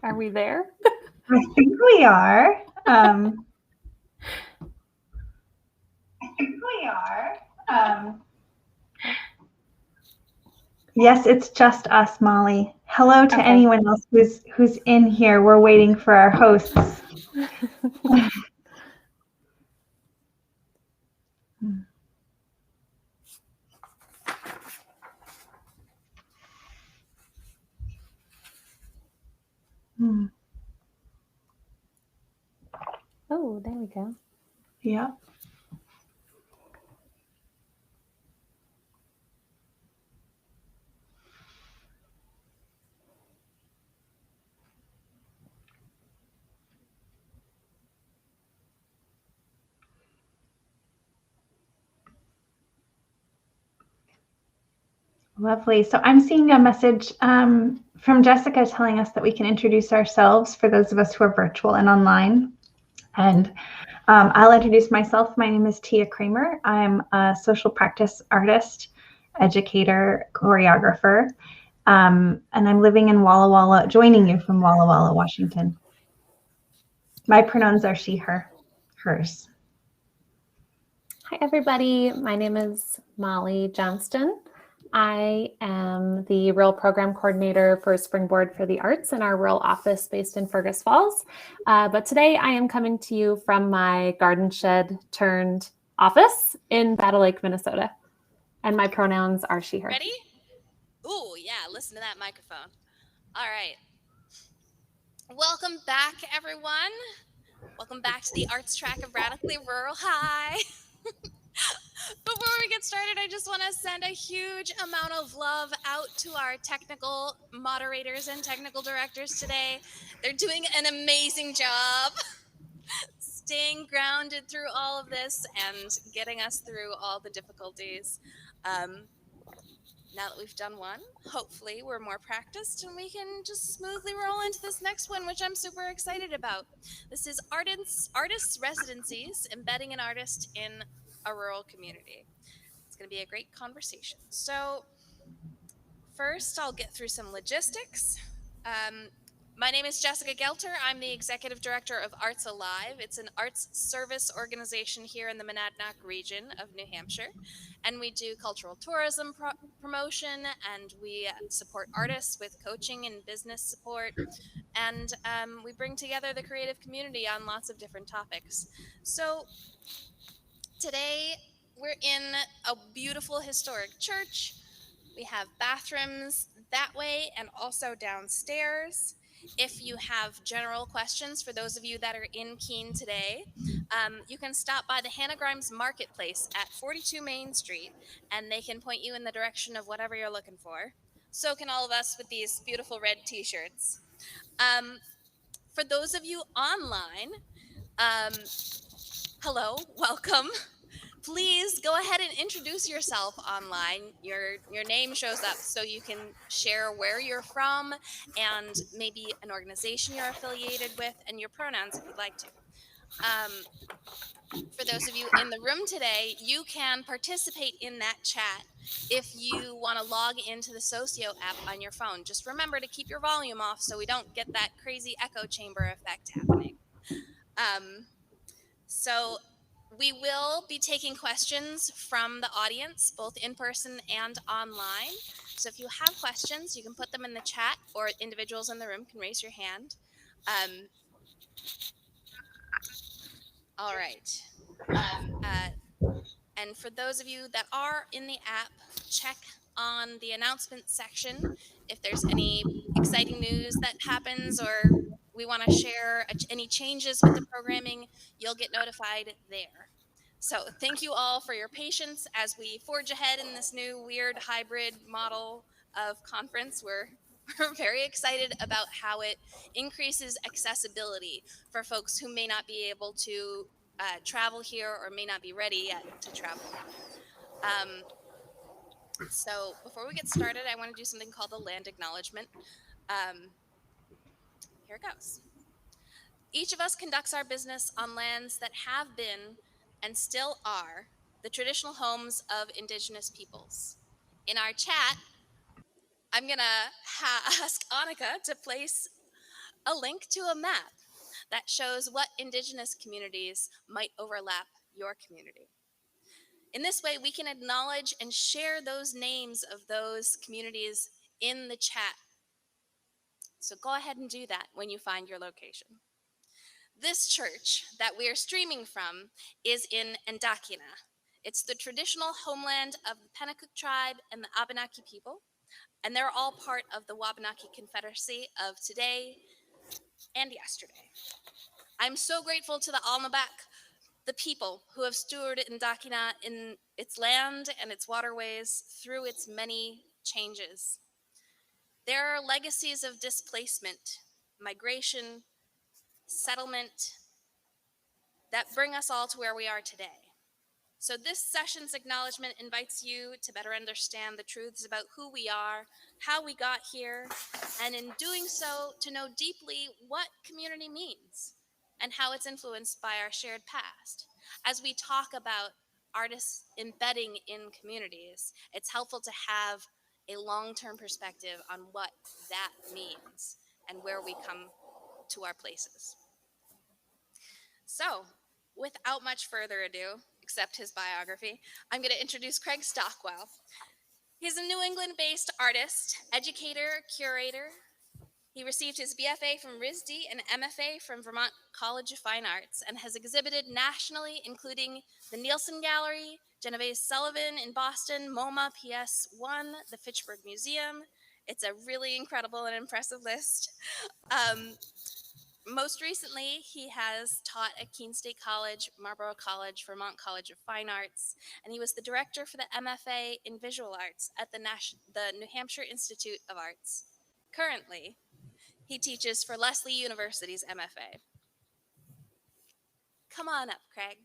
Are we there? I think we are. Yes, it's just us, Molly. Hello to anyone else who's in here. We're waiting for our hosts. Oh, there we go. Yeah. Lovely. So I'm seeing a message from Jessica telling us that we can introduce ourselves for those of us who are virtual and online. And I'll introduce myself. My name is Tia Kramer. I'm a social practice artist, educator, choreographer, and I'm living in Walla Walla, joining you from Walla Walla, Washington. My pronouns are she, her, hers. Hi, everybody. My name is Molly Johnston. I am the Rural Program Coordinator for Springboard for the Arts in our rural office based in Fergus Falls. But today I am coming to you from my garden shed turned office in Battle Lake, Minnesota. And my pronouns are she, her. Ready? Ooh, yeah, listen to that microphone. All right. Welcome back, everyone. Welcome back to the arts track of Radically Rural. Hi. Before we get started, I just want to send a huge amount of love out to our technical moderators and technical directors today. They're doing an amazing job staying grounded through all of this and getting us through all the difficulties. Now that we've done one, hopefully we're more practiced and we can just smoothly roll into this next one, which I'm super excited about. This is Artists Residencies, Embedding an Artist in a Rural Community. It's going to be a great conversation. So first, I'll get through some logistics. My name is Jessica Gelter. I'm the Executive Director of Arts Alive. It's an arts service organization here in the Monadnock region of New Hampshire. And we do cultural tourism promotion, and we support artists with coaching and business support. And we bring together the creative community on lots of different topics. So today we're in a beautiful historic church. We have bathrooms that way and also downstairs. If you have general questions, for those of you that are in Keene today, you can stop by the Hannah Grimes Marketplace at 42 Main Street, and they can point you in the direction of whatever you're looking for. So can all of us with these beautiful red t-shirts. For those of you online, hello, welcome. Please go ahead and introduce yourself online. Your name shows up so you can share where you're from and maybe an organization you're affiliated with and your pronouns if you'd like to. For those of you in the room today, you can participate in that chat if you want to log into the Socio app on your phone. Just remember to keep your volume off so we don't get that crazy echo chamber effect happening. So we will be taking questions from the audience, both in person and online. So if you have questions, you can put them in the chat, or individuals in the room can raise your hand. All right. And for those of you that are in the app, check on the announcement section if there's any exciting news that happens or we want to share any changes with the programming, you'll get notified there. So thank you all for your patience as we forge ahead in this new weird hybrid model of conference. We're very excited about how it increases accessibility for folks who may not be able to travel here or may not be ready yet to travel. So before we get started, I want to do something called the land acknowledgement. Here it goes. Each of us conducts our business on lands that have been and still are the traditional homes of Indigenous peoples. In our chat, I'm going to ask Annika to place a link to a map that shows what Indigenous communities might overlap your community. In this way, we can acknowledge and share those names of those communities in the chat. So go ahead and do that when you find your location. This church that we are streaming from is in Endakina. It's the traditional homeland of the Pennacook tribe and the Abenaki people, and they're all part of the Wabanaki Confederacy of today and yesterday. I'm so grateful to the Alnabak, the people who have stewarded Endakina in its land and its waterways through its many changes. There are legacies of displacement, migration, settlement that bring us all to where we are today. So this session's acknowledgement invites you to better understand the truths about who we are, how we got here, and in doing so, to know deeply what community means and how it's influenced by our shared past. As we talk about artists embedding in communities, it's helpful to have a long-term perspective on what that means and where we come to our places. So, without much further ado, except his biography, I'm going to introduce Craig Stockwell. He's a New England-based artist, educator, curator. He received his BFA from RISD and MFA from Vermont College of Fine Arts and has exhibited nationally, including the Nielsen Gallery, Genevieve Sullivan in Boston, MoMA PS1, the Fitchburg Museum. It's a really incredible and impressive list. Most recently, he has taught at Keene State College, Marlborough College, Vermont College of Fine Arts, and he was the director for the MFA in Visual Arts at the New Hampshire Institute of Arts. Currently, he teaches for Lesley University's MFA. Come on up, Craig.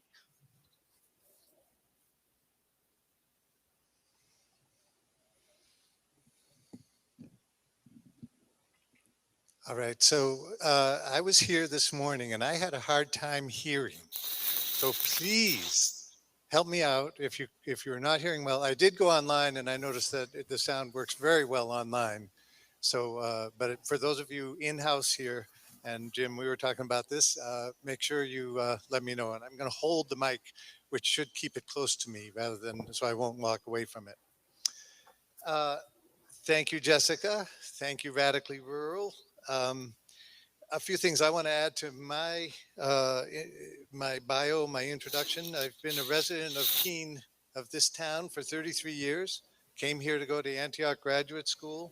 All right, so I was here this morning and I had a hard time hearing. So please help me out if you're not hearing well. I did go online and I noticed that the sound works very well online. So, but for those of you in-house here, and Jim, we were talking about this, make sure you let me know. And I'm going to hold the mic, which should keep it close to me rather than, so I won't walk away from it. Thank you, Jessica. Thank you, Radically Rural. A few things I want to add to my my bio, my introduction. I've been a resident of Keene, of this town, for 33 years. Came here to go to Antioch Graduate School.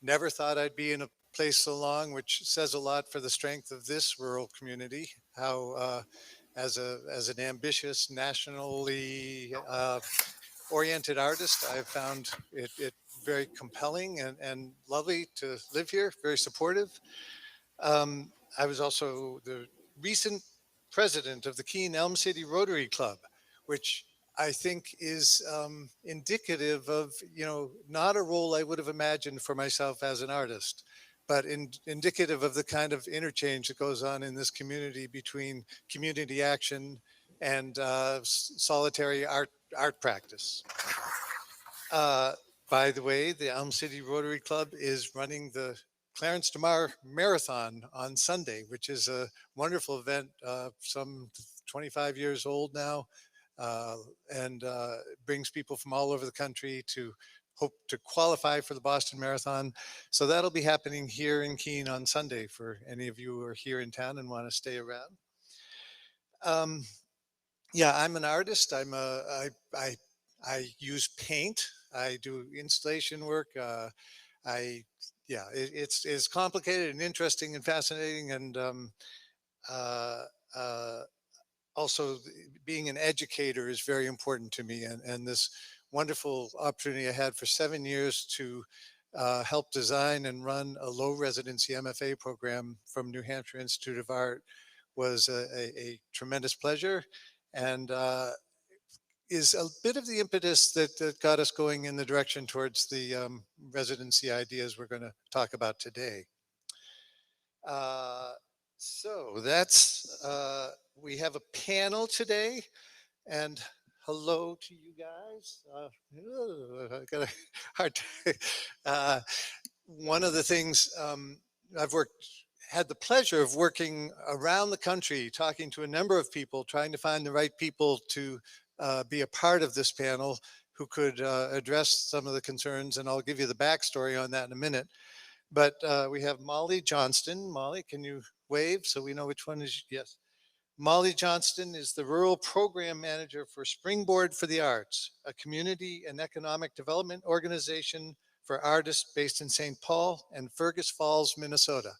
Never thought I'd be in a place so long, which says a lot for the strength of this rural community. How, as an ambitious, nationally oriented artist, I've found it very compelling and lovely to live here. Very supportive. I was also the recent president of the Keene Elm City Rotary Club, which I think is indicative of, not a role I would have imagined for myself as an artist, but indicative of the kind of interchange that goes on in this community between community action and solitary art practice. By the way, the Elm City Rotary Club is running the Clarence DeMar Marathon on Sunday, which is a wonderful event, some 25 years old now, and brings people from all over the country to hope to qualify for the Boston Marathon. So that'll be happening here in Keene on Sunday for any of you who are here in town and want to stay around. Yeah, I'm an artist. I use paint. I do installation work. It's complicated and interesting and fascinating, and also being an educator is very important to me. And this wonderful opportunity I had for 7 years to help design and run a low residency MFA program from New Hampshire Institute of Art was a tremendous pleasure, and is a bit of the impetus that got us going in the direction towards the residency ideas we're going to talk about today. So that's, we have a panel today, and hello to you guys. I got a hard time. One of the things I've had the pleasure of working around the country, talking to a number of people, trying to find the right people to be a part of this panel who could address some of the concerns, and I'll give you the backstory on that in a minute. But we have Molly Johnston. Molly, can you wave so we know which one is? Yes. Molly Johnston is the Rural Program Manager for Springboard for the Arts, a community and economic development organization for artists based in St. Paul and Fergus Falls, Minnesota.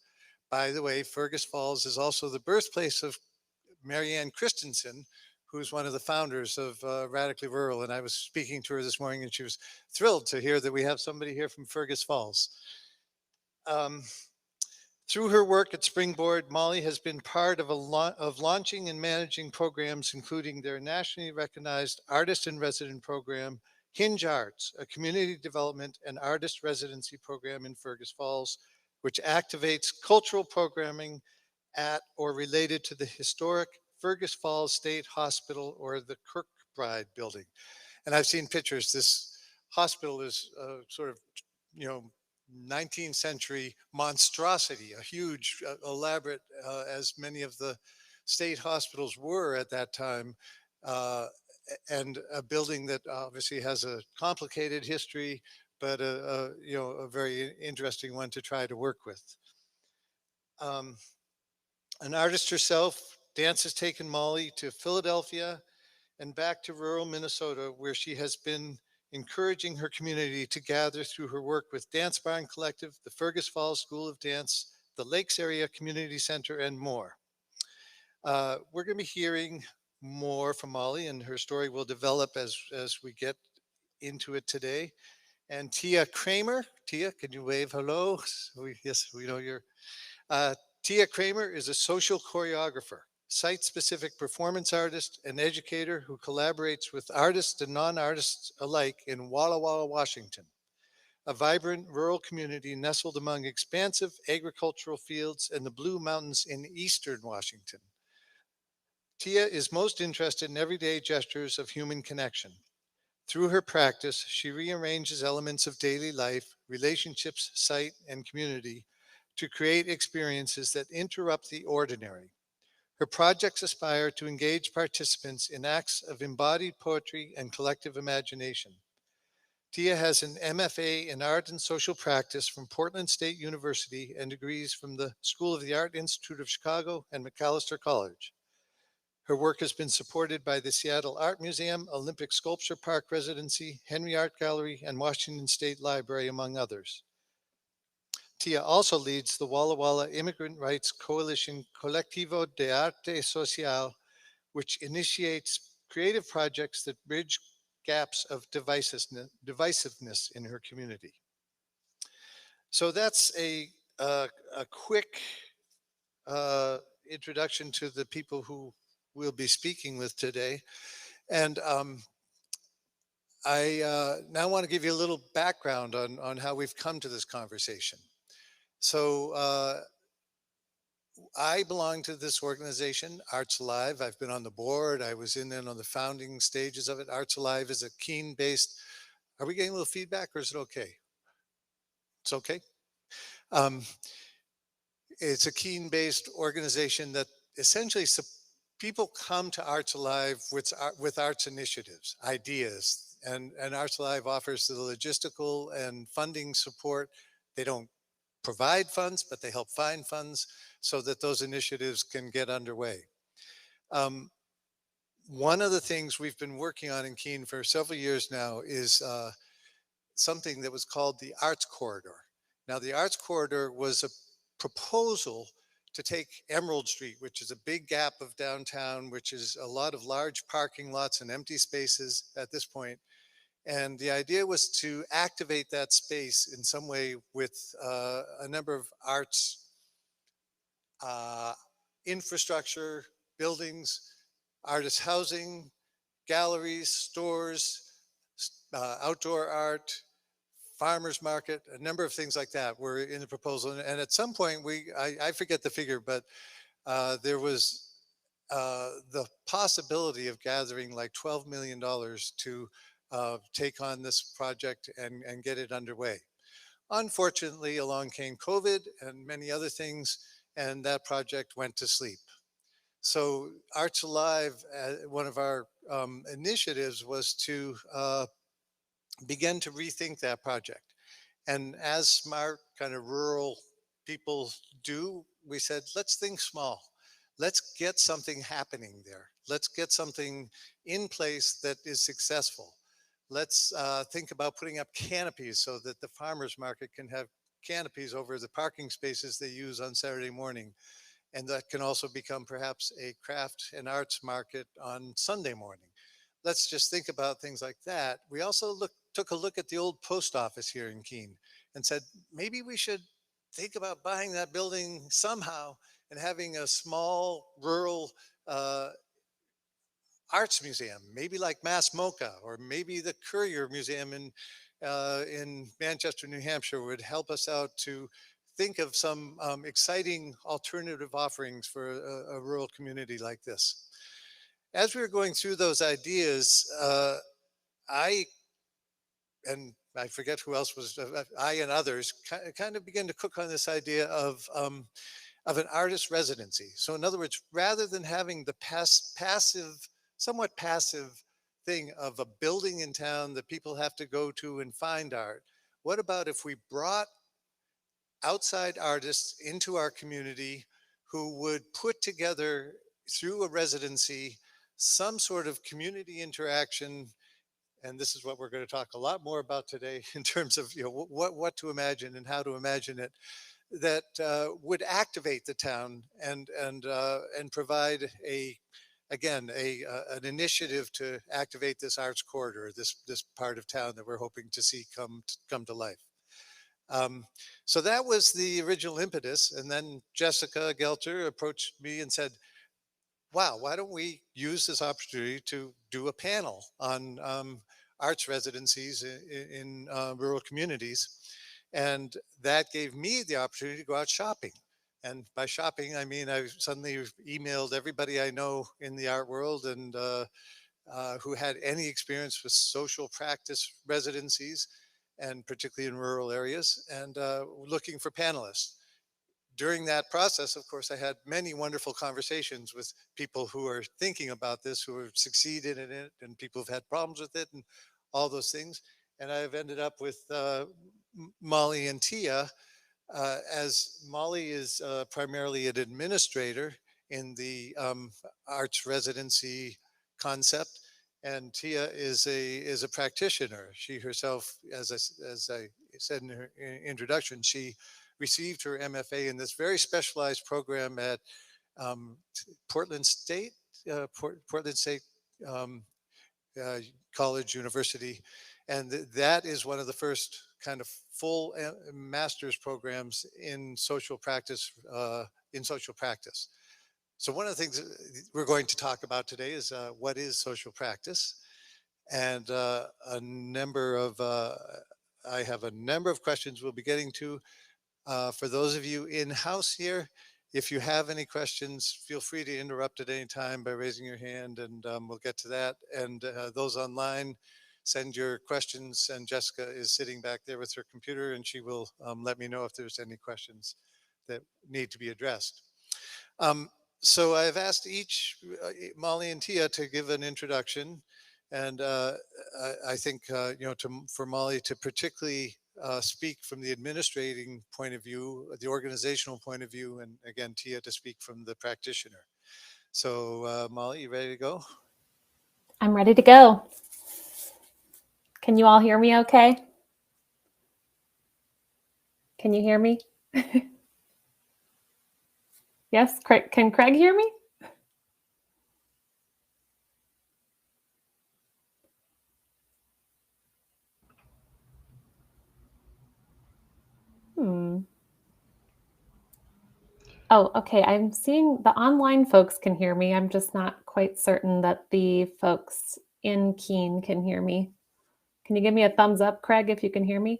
By the way, Fergus Falls is also the birthplace of Marianne Christensen, who's one of the founders of Radically Rural. And I was speaking to her this morning, and she was thrilled to hear that we have somebody here from Fergus Falls. Through her work at Springboard, Molly has been part of launching and managing programs, including their nationally recognized Artist in Resident program, Hinge Arts, a community development and artist residency program in Fergus Falls, which activates cultural programming at or related to the historic Fergus Falls State Hospital or the Kirkbride building. And I've seen pictures. This hospital is sort of, 19th century monstrosity, a huge, elaborate, as many of the state hospitals were at that time, and a building that obviously has a complicated history, but a very interesting one to try to work with. An artist herself, dance has taken Molly to Philadelphia and back to rural Minnesota, where she has been encouraging her community to gather through her work with Dance Barn Collective, the Fergus Falls School of Dance, the Lakes Area Community Center, and more. We're going to be hearing more from Molly, and her story will develop as we get into it today. And Tia Kramer, Tia, can you wave hello? Yes, we know you're. Tia Kramer is a social choreographer, site-specific performance artist, and educator who collaborates with artists and non-artists alike in Walla Walla, Washington, a vibrant rural community nestled among expansive agricultural fields and the Blue Mountains in eastern Washington. Tia is most interested in everyday gestures of human connection. Through her practice, she rearranges elements of daily life, relationships, sight, and community to create experiences that interrupt the ordinary. Her projects aspire to engage participants in acts of embodied poetry and collective imagination. Tia has an MFA in Art and Social Practice from Portland State University and degrees from the School of the Art Institute of Chicago and Macalester College. Her work has been supported by the Seattle Art Museum, Olympic Sculpture Park Residency, Henry Art Gallery, and Washington State Library, among others. Tia also leads the Walla Walla Immigrant Rights Coalition Colectivo de Arte Social, which initiates creative projects that bridge gaps of divisiveness in her community. So that's a quick introduction to the people who we'll be speaking with today. And I now want to give you a little background on how we've come to this conversation. So I belong to this organization, Arts Alive. I've been on the board. I was in on the founding stages of it. Arts Alive is a Keene-based, are we getting a little feedback or is it okay? It's okay. It's a Keene-based organization that essentially people come to Arts Alive with arts initiatives, ideas, and Arts Alive offers the logistical and funding support. They don't provide funds, but they help find funds so that those initiatives can get underway. One of the things we've been working on in Keene for several years now is something that was called the Arts Corridor. Now, the Arts Corridor was a proposal to take Emerald Street, which is a big gap of downtown, which is a lot of large parking lots and empty spaces at this point. And the idea was to activate that space in some way with a number of arts infrastructure, buildings, artist housing, galleries, stores, outdoor art, farmers market, a number of things like that were in the proposal. And at some point, I forget the figure, but there was the possibility of gathering like $12 million to take on this project and get it underway. Unfortunately, along came COVID and many other things, and that project went to sleep. So Arts Alive, one of our initiatives was to begin to rethink that project. And as smart kind of rural people do, we said, let's think small. Let's get something happening there. Let's get something in place that is successful. Let's think about putting up canopies so that the farmers market can have canopies over the parking spaces they use on Saturday morning. And that can also become perhaps a craft and arts market on Sunday morning. Let's just think about things like that. We also took a look at the old post office here in Keene and said, maybe we should think about buying that building somehow and having a small rural arts museum, maybe like Mass MoCA, or maybe the Courier Museum in Manchester, New Hampshire would help us out to think of some exciting alternative offerings for a rural community like this. As we were going through those ideas, I forget who else was, I and others kind of began to cook on this idea of an artist residency. So in other words, rather than having the somewhat passive thing of a building in town that people have to go to and find art, what about if we brought outside artists into our community who would put together through a residency some sort of community interaction? And this is what we're going to talk a lot more about today in terms of what to imagine and how to imagine it, that would activate the town and provide an initiative to activate this arts corridor, this part of town that we're hoping to see come to life. So that was the original impetus. And then Jessica Gelter approached me and said, wow, why don't we use this opportunity to do a panel on arts residencies in rural communities? And that gave me the opportunity to go out shopping. And by shopping, I mean, I suddenly emailed everybody I know in the art world and who had any experience with social practice residencies, and particularly in rural areas, and looking for panelists. During that process, of course, I had many wonderful conversations with people who are thinking about this, who have succeeded in it, and people who've had problems with it, and all those things. And I've ended up with Molly and Tia, as Molly is primarily an administrator in the arts residency concept, and Tia is a practitioner. She herself, as I said in her introduction, she received her MFA in this very specialized program at Portland State um, College University, and that is one of the first kind of full master's programs in social practice. So one of the things we're going to talk about today is what is social practice, and a number of I have a number of questions we'll be getting to. For those of you in-house here, if you have any questions, feel free to interrupt at any time by raising your hand, and we'll get to that. And those online, send your questions, and Jessica is sitting back there with her computer, and she will let me know if there's any questions that need to be addressed. So I've asked each, Molly and Tia, to give an introduction. And I think, for Molly to particularly speak from the administrating point of view, the organizational point of view, and again, Tia to speak from the practitioner. So Molly, you ready to go? I'm ready to go. Can you all hear me okay? Can you hear me? Yes, Craig, can Craig hear me? Oh, okay. I'm seeing the online folks can hear me. I'm just not quite certain that the folks in Keene can hear me. Can you give me a thumbs up, Craig, if you can hear me?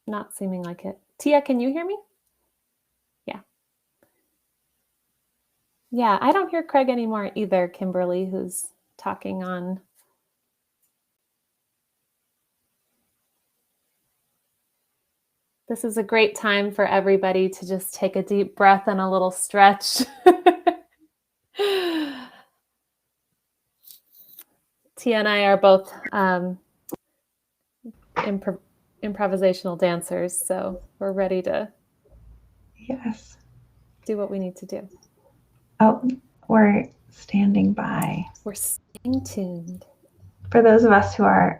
Not seeming like it. Tia, can you hear me? Yeah, I don't hear Craig anymore either, Kimberly, who's talking on. This is a great time for everybody to just take a deep breath and a little stretch. Tia and I are both improvisational dancers, so we're ready to Yes. do what we need to do. Oh, we're standing by. We're staying tuned. For those of us who are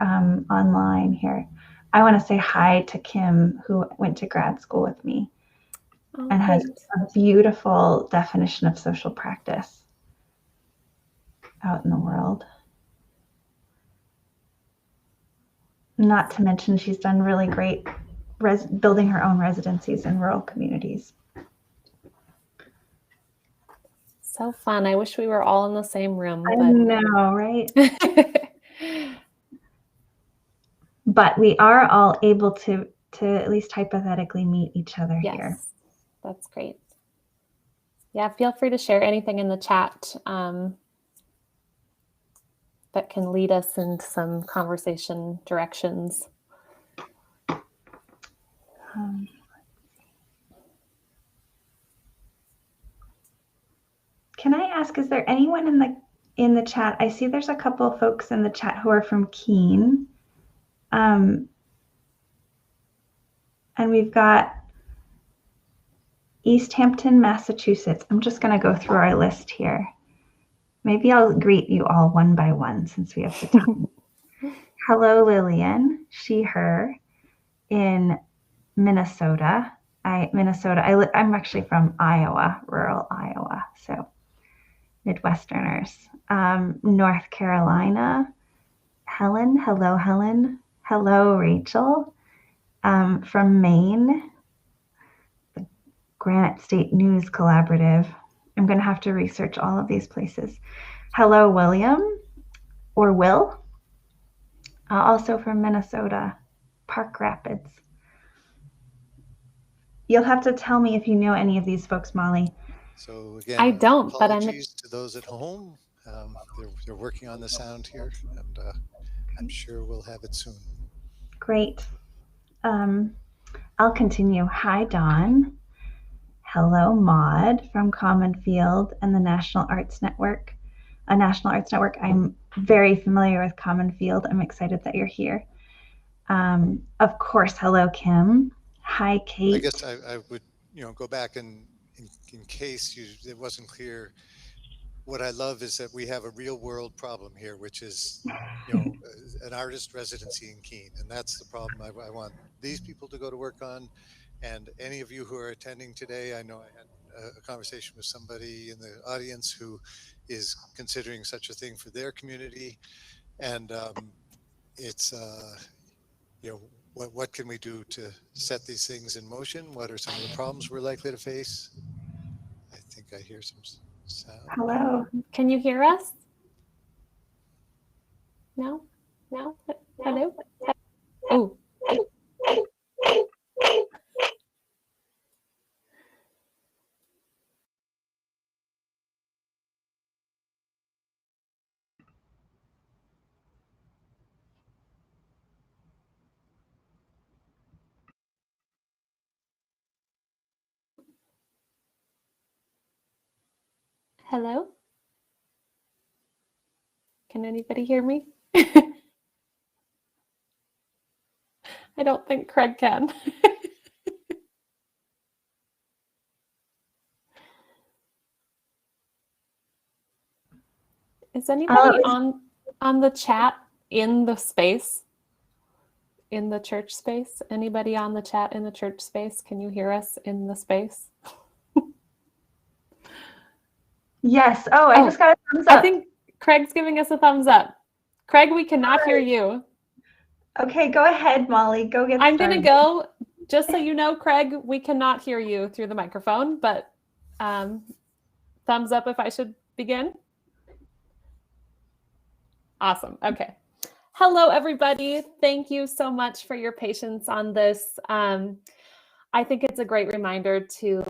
online here, I want to say hi to Kim, who went to grad school with me and has a beautiful definition of social practice out in the world. Not to mention she's done really great building her own residencies in rural communities. So fun. I wish we were all in the same room. I know, right? But we are all able to at least hypothetically meet each other here. That's great. Yeah, feel free to share anything in the chat that can lead us in some conversation directions. Can I ask, is there anyone in the chat? I see there's a couple of folks in the chat who are from Keene. And we've got East Hampton, Massachusetts. I'm just going to go through our list here. Maybe I'll greet you all one by one since we have the time. Hello, Lillian, she, her, in Minnesota. I'm actually from Iowa, rural Iowa, so Midwesterners. North Carolina, Helen. Hello, Helen. Hello, Rachel. From Maine, the Granite State News Collaborative. I'm going to have to research all of these places. Hello, William, or Will. Also from Minnesota, Park Rapids. You'll have to tell me if you know any of these folks, Molly. So again, I don't, but apologies to those at home. They're working on the sound here, and I'm sure we'll have it soon. Great. I'll continue. Hi, Dawn. Hello, Maud from Common Field and the National Arts Network. I'm very familiar with Common Field. I'm excited that you're here. Of course, hello, Kim. Hi, Kate. I guess I would, go back and in case it wasn't clear. What I love is that we have a real world problem here, which is, an artist residency in Keene. And that's the problem I want these people to go to work on. And any of you who are attending today, I know I had a conversation with somebody in the audience who is considering such a thing for their community. And it's, what can we do to set these things in motion? What are some of the problems we're likely to face? I think I hear some sound. Hello. Can you hear us? No? Hello? Oh. Hello? Can anybody hear me? I don't think Craig can. Is anybody on the chat in the space? In the church space? Anybody on the chat in the church space? Can you hear us in the space? Yes. I just got a thumbs up. I think Craig's giving us a thumbs up. Craig, we cannot hear you. Okay, go ahead, Molly. Go get started. I'm going to go. Just so you know, Craig, we cannot hear you through the microphone, but thumbs up if I should begin. Awesome. Okay. Hello, everybody. Thank you so much for your patience on this. I think it's a great reminder to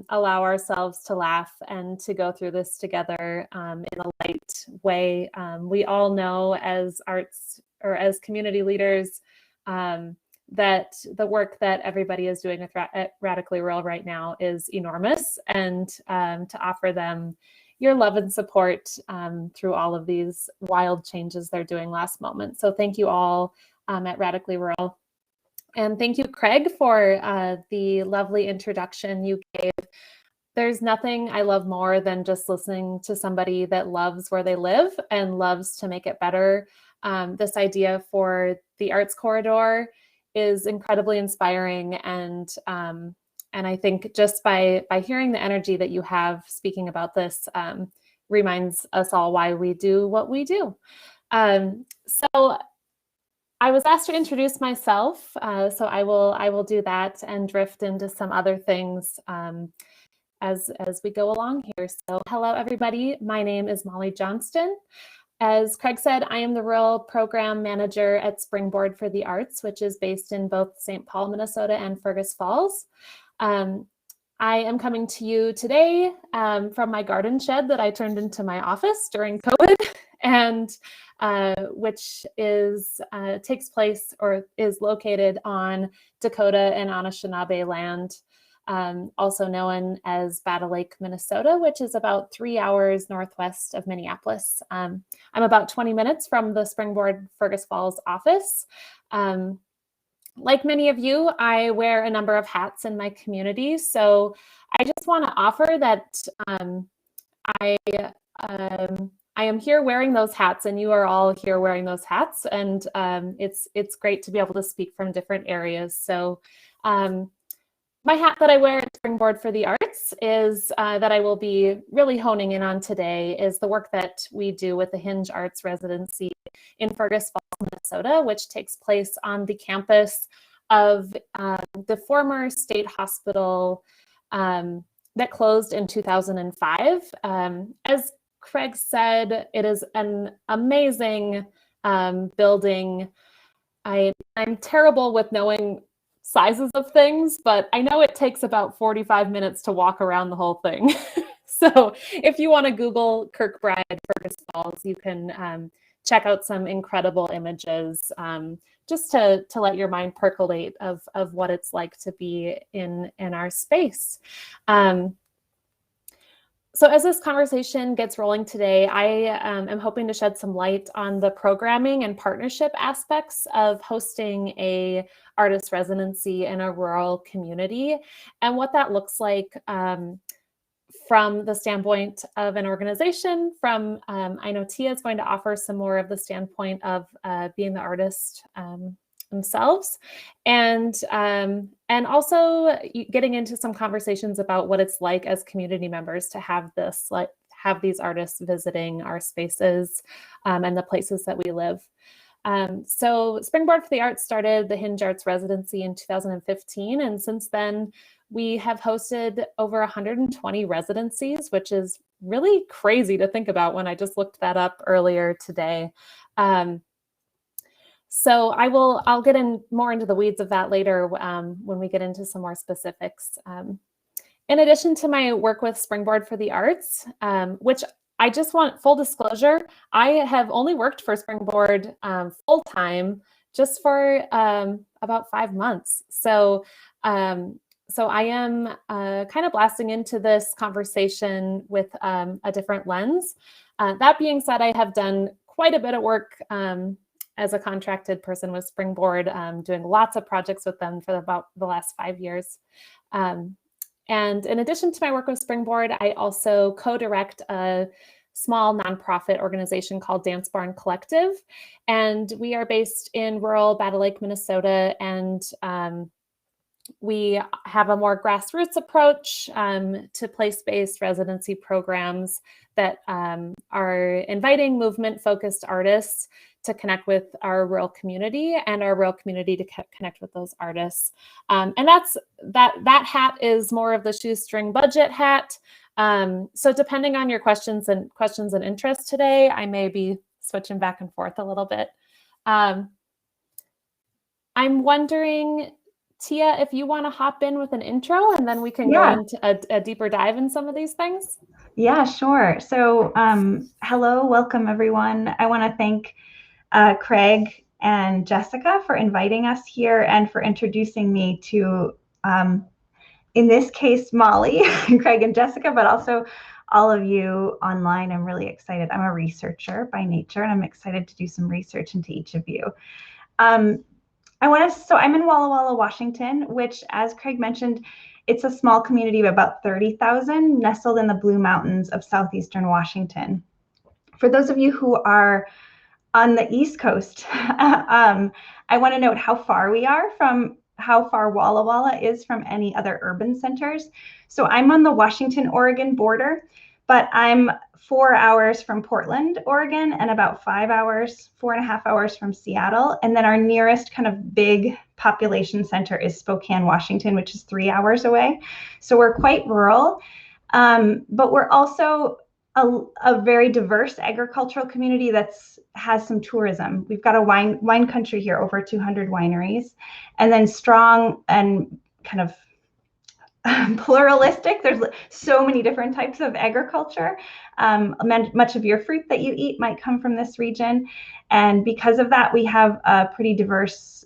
allow ourselves to laugh and to go through this together in a light way. We all know as arts or as community leaders that the work that everybody is doing at Radically Rural right now is enormous, and to offer them your love and support through all of these wild changes they're doing last moment. So thank you all at Radically Rural. And thank you, Craig, for the lovely introduction you gave. There's nothing I love more than just listening to somebody that loves where they live and loves to make it better. This idea for the Arts Corridor is incredibly inspiring, and I think just by hearing the energy that you have speaking about this reminds us all why we do what we do. So I was asked to introduce myself, so I will do that and drift into some other things as we go along here. So hello, everybody. My name is Molly Johnston. As Craig said, I am the Rural Program Manager at Springboard for the Arts, which is based in both St. Paul, Minnesota and Fergus Falls. I am coming to you today from my garden shed that I turned into my office during COVID, and which is takes place or is located on Dakota and Anishinaabe land, also known as Battle Lake, Minnesota, which is about 3 hours northwest of Minneapolis. I'm about 20 minutes from the Springboard Fergus Falls office. Like many of you, I wear a number of hats in my community, so I just want to offer that I am here wearing those hats, and you are all here wearing those hats, and it's great to be able to speak from different areas. So my hat that I wear at Springboard for the Arts is that I will be really honing in on today is the work that we do with the Hinge Arts Residency in Fergus Falls, Minnesota, which takes place on the campus of the former state hospital that closed in 2005. As Craig said, it is an amazing building. I'm terrible with knowing sizes of things, but I know it takes about 45 minutes to walk around the whole thing. So if you want to Google Kirkbride Fergus Falls, you can check out some incredible images just to let your mind percolate of what it's like to be in our space. So as this conversation gets rolling today, I am hoping to shed some light on the programming and partnership aspects of hosting a artist residency in a rural community and what that looks like from the standpoint of an organization. From I know Tia is going to offer some more of the standpoint of being the artist themselves, and also getting into some conversations about what it's like as community members to have these artists visiting our spaces and the places that we live. So Springboard for the Arts started the Hinge Arts Residency in 2015, and since then we have hosted over 120 residencies, which is really crazy to think about when I just looked that up earlier today. So I'll get in more into the weeds of that later when we get into some more specifics. In addition to my work with Springboard for the Arts, which I just want full disclosure, I have only worked for Springboard full-time just for about 5 months. So I am kind of blasting into this conversation with a different lens. That being said, I have done quite a bit of work as a contracted person with Springboard, doing lots of projects with them for about the last 5 years. And in addition to my work with Springboard, I also co-direct a small nonprofit organization called Dance Barn Collective. And we are based in rural Battle Lake, Minnesota. And we have a more grassroots approach to place-based residency programs that are inviting movement-focused artists to connect with our rural community and our rural community to connect with those artists. And that hat is more of the shoestring budget hat. So depending on your questions and interests today, I may be switching back and forth a little bit. I'm wondering, Tia, if you want to hop in with an intro, and then we can go into a deeper dive in some of these things. Yeah, sure. So hello, welcome everyone. I want to thank Craig and Jessica for inviting us here and for introducing me to, in this case, Molly, Craig and Jessica, but also all of you online. I'm really excited. I'm a researcher by nature, and I'm excited to do some research into each of you. So I'm in Walla Walla, Washington, which, as Craig mentioned, it's a small community of about 30,000 nestled in the Blue Mountains of southeastern Washington. For those of you who are on the East Coast, I want to note how far Walla Walla is from any other urban centers. So I'm on the Washington-Oregon border, but I'm 4 hours from Portland, Oregon, and about 4.5 hours from Seattle. And then our nearest kind of big population center is Spokane, Washington, which is 3 hours away. So we're quite rural, but we're also a very diverse agricultural community that has some tourism. We've got a wine country here, over 200 wineries, and then strong and kind of pluralistic. There's so many different types of agriculture. Much of your fruit that you eat might come from this region. And because of that, we have a pretty diverse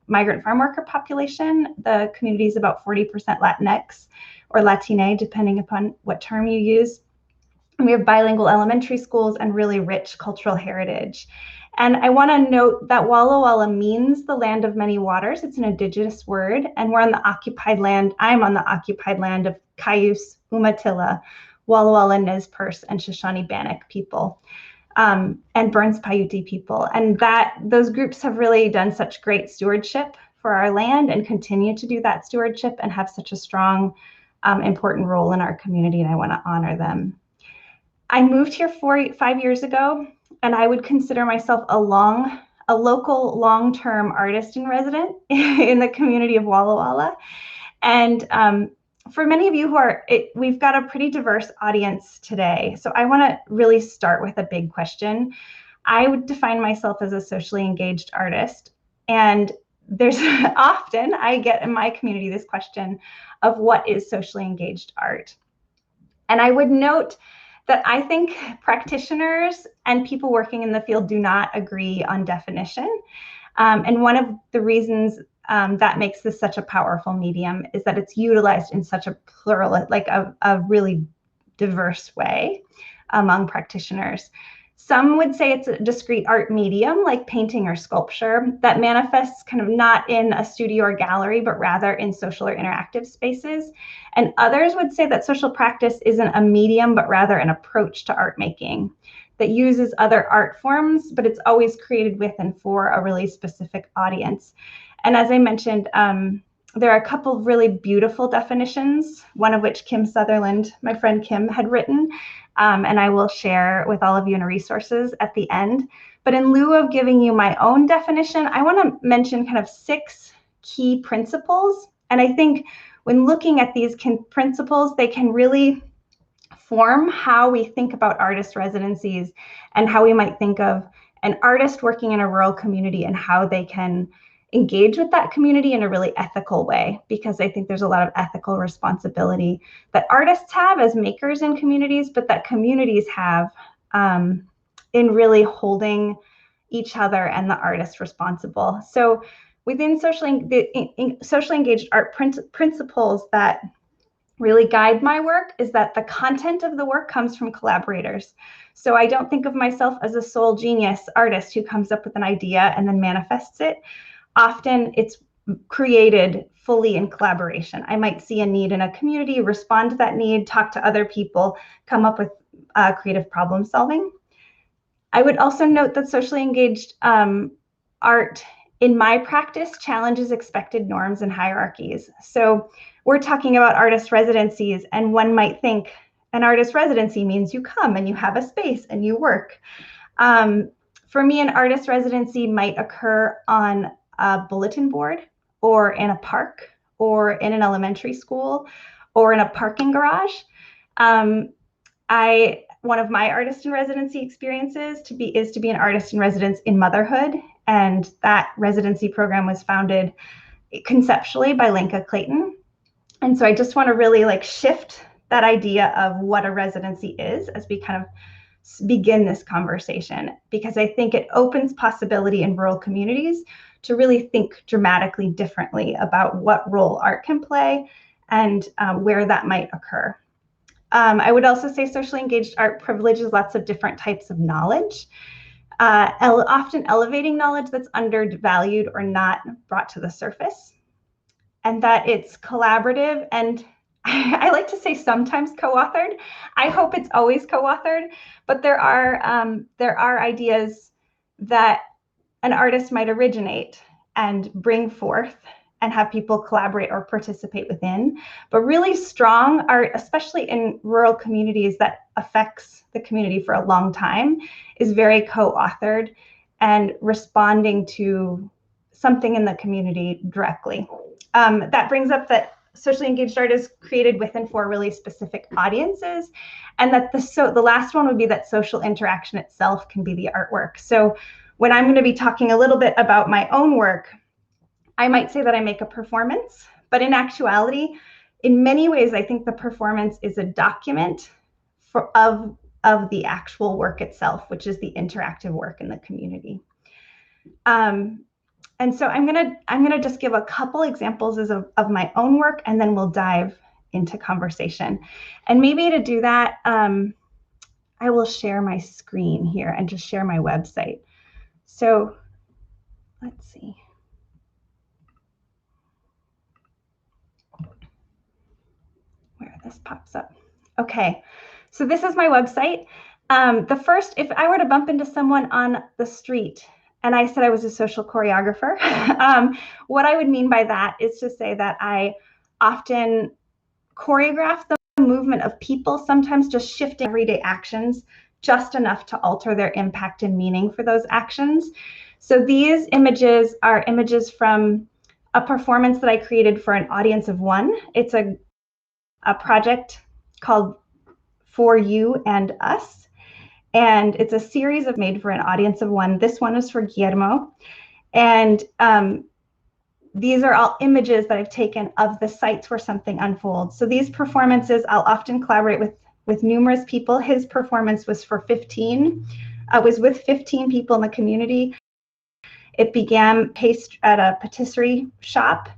migrant farm worker population. The community is about 40% Latinx or Latine, depending upon what term you use. And we have bilingual elementary schools and really rich cultural heritage. And I want to note that Walla Walla means the land of many waters. It's an indigenous word, and we're on the occupied land. I'm on the occupied land of Cayuse, Umatilla, Walla Walla, Nez Perce, and Shoshone Bannock people, and Burns Paiute people. And those groups have really done such great stewardship for our land and continue to do that stewardship and have such a strong, important role in our community, and I want to honor them. I moved here 5 years ago, and I would consider myself a local long-term artist in resident in the community of Walla Walla. And for many of you we've got a pretty diverse audience today. So I want to really start with a big question. I would define myself as a socially engaged artist. And there's often, I get in my community this question of what is socially engaged art? And I would note that I think practitioners and people working in the field do not agree on definition. And one of the reasons that makes this such a powerful medium is that it's utilized in such a plural, like a really diverse way among practitioners. Some would say it's a discrete art medium like painting or sculpture that manifests kind of not in a studio or gallery, but rather in social or interactive spaces. And others would say that social practice isn't a medium, but rather an approach to art making that uses other art forms, but it's always created with and for a really specific audience. And as I mentioned, there are a couple of really beautiful definitions, one of which Kim Sutherland, my friend Kim, had written, and I will share with all of you in resources at the end. But in lieu of giving you my own definition, I want to mention kind of 6 key principles. And I think when looking at these principles, they can really form how we think about artist residencies and how we might think of an artist working in a rural community and how they can engage with that community in a really ethical way, because I think there's a lot of ethical responsibility that artists have as makers in communities, but that communities have in really holding each other and the artist responsible. So within socially engaged art principles that really guide my work is that the content of the work comes from collaborators. So I don't think of myself as a sole genius artist who comes up with an idea and then manifests it. Often it's created fully in collaboration. I might see a need in a community, respond to that need, talk to other people, come up with creative problem solving. I would also note that socially engaged art in my practice challenges expected norms and hierarchies. So we're talking about artist residencies, and one might think an artist residency means you come and you have a space and you work. For me, an artist residency might occur on a bulletin board or in a park or in an elementary school or in a parking garage. One of my artist in residency experiences is to be an artist in residence in motherhood. And that residency program was founded conceptually by Linka Clayton. And so I just want to really like shift that idea of what a residency is as we kind of begin this conversation, because I think it opens possibility in rural communities to really think dramatically differently about what role art can play and where that might occur. I would also say socially engaged art privileges lots of different types of knowledge, often elevating knowledge that's undervalued or not brought to the surface, and that it's collaborative and I like to say sometimes co-authored. I hope it's always co-authored, but there are ideas that an artist might originate and bring forth and have people collaborate or participate within. But really strong art, especially in rural communities that affects the community for a long time, is very co-authored and responding to something in the community directly. That brings up that socially engaged art is created with and for really specific audiences, and that the last one would be that social interaction itself can be the artwork. So when I'm going to be talking a little bit about my own work, I might say that I make a performance, but in actuality, in many ways, I think the performance is a document of the actual work itself, which is the interactive work in the community. And so I'm gonna just give a couple examples of my own work, and then we'll dive into conversation. And maybe to do that, I will share my screen here and just share my website. So let's see. Where this pops up. Okay, so this is my website. If I were to bump into someone on the street and I said I was a social choreographer, what I would mean by that is to say that I often choreograph the movement of people, sometimes just shifting everyday actions just enough to alter their impact and meaning for those actions. So these images are images from a performance that I created for an audience of one. It's a project called For You and Us. And it's a series of made for an audience of one. This one is for Guillermo. And these are all images that I've taken of the sites where something unfolds. So these performances, I'll often collaborate with numerous people. His performance was for 15. Was with 15 people in the community. It began at a patisserie shop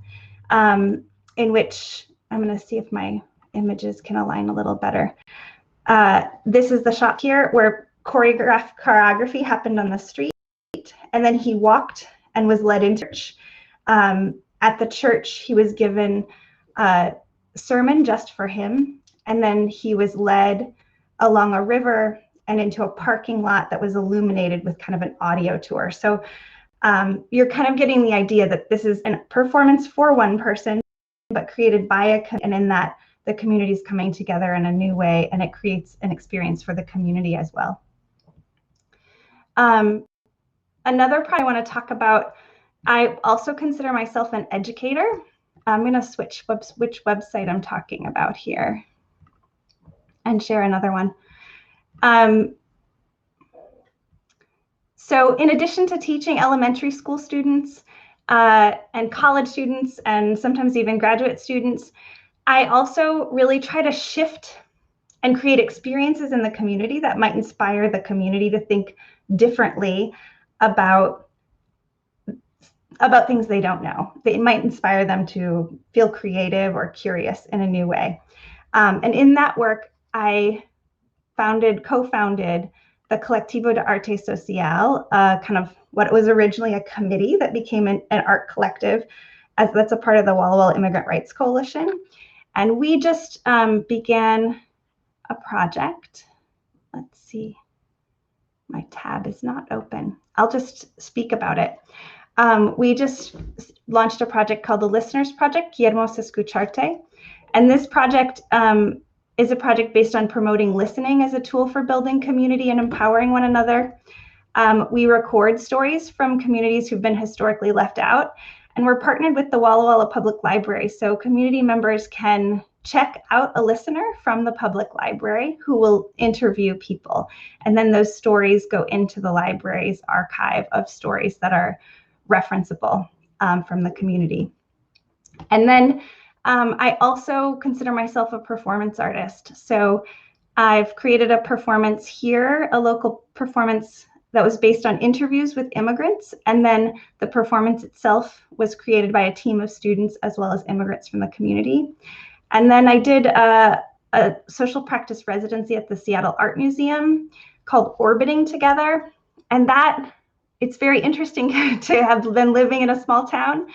in which, I'm going to see if my images can align a little better. This is the shop here where choreography happened on the street, and then he walked and was led into church. At the church, he was given a sermon just for him, and then he was led along a river and into a parking lot that was illuminated with kind of an audio tour. So you're kind of getting the idea that this is a performance for one person, but created by and in that the community is coming together in a new way, and it creates an experience for the community as well. Another part I want to talk about, I also consider myself an educator. I'm going to switch which website I'm talking about here and share another one. So in addition to teaching elementary school students and college students and sometimes even graduate students, I also really try to shift and create experiences in the community that might inspire the community to think differently about things they don't know. It might inspire them to feel creative or curious in a new way. And in that work, I co-founded the Colectivo de Arte Social, kind of what was originally a committee that became an art collective, as that's a part of the Walla Walla Immigrant Rights Coalition. And we just began a project. Let's see, my tab is not open. I'll just speak about it. We just launched a project called the Listeners Project, Guillermo se escucharte. And this project is a project based on promoting listening as a tool for building community and empowering one another. We record stories from communities who've been historically left out, and we're partnered with the Walla Walla Public Library, so community members can check out a listener from the public library who will interview people. And then those stories go into the library's archive of stories that are referenceable from the community. And then I also consider myself a performance artist. So I've created a performance here, a local performance that was based on interviews with immigrants. And then the performance itself was created by a team of students as well as immigrants from the community. And then I did a social practice residency at the Seattle Art Museum called Orbiting Together. And that, it's very interesting to have been living in a small town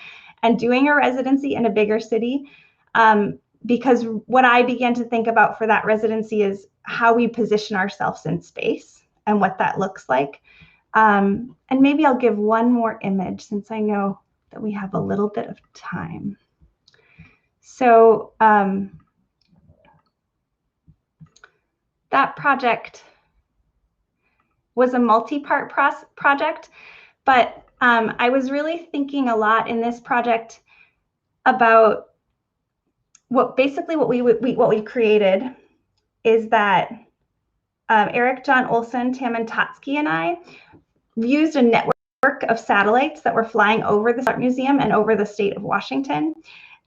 and doing a residency in a bigger city. Because what I began to think about for that residency is how we position ourselves in space and what that looks like. And maybe I'll give one more image since I know that we have a little bit of time. So that project was a multi-part project, but I was really thinking a lot in this project about what we created is that Eric John Olson, Tammin Totsky, and I used a network of satellites that were flying over the Art Museum and over the state of Washington.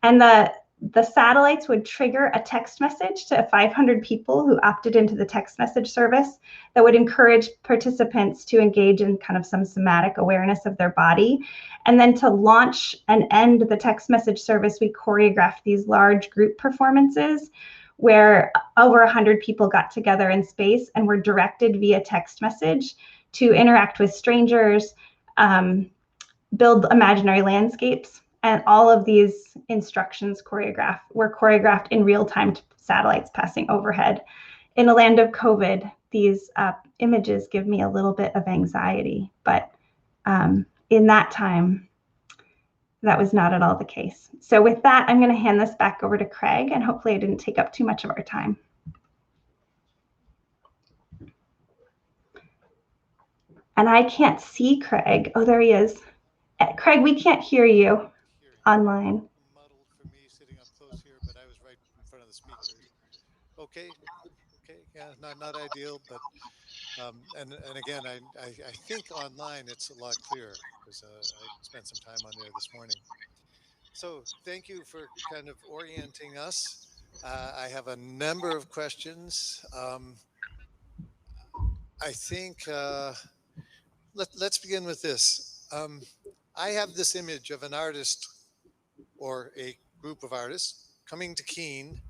And the satellites would trigger a text message to 500 people who opted into the text message service that would encourage participants to engage in kind of some somatic awareness of their body. And then to launch and end the text message service, we choreographed these large group performances where over 100 people got together in space and were directed via text message to interact with strangers, build imaginary landscapes. And all of these instructions were choreographed in real time to satellites passing overhead. In a land of COVID, these images give me a little bit of anxiety, but in that time, that was not at all the case. So with that, I'm going to hand this back over to Craig, and hopefully I didn't take up too much of our time. And I can't see Craig. Oh, there he is. Craig, we can't hear you online. Muddled for me sitting up close here, but I was right in front of the speakers. Okay, yeah, not ideal, but and again, I think online it's a lot clearer because I spent some time on there this morning. So thank you for kind of orienting us. I have a number of questions. I think let's begin with this. I have this image of an artist or a group of artists coming to Keene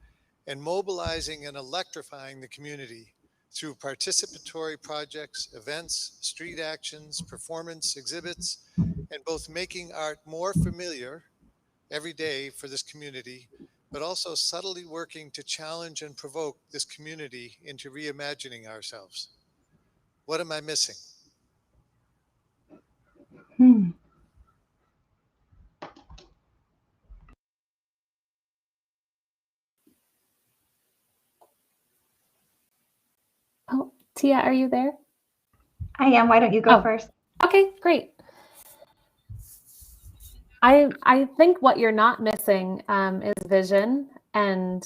and mobilizing and electrifying the community through participatory projects, events, street actions, performance, exhibits, and both making art more familiar every day for this community, but also subtly working to challenge and provoke this community into reimagining ourselves. What am I missing? Oh, Tia, are you there? I am. Why don't you go first? Okay, great. I think what you're not missing is vision and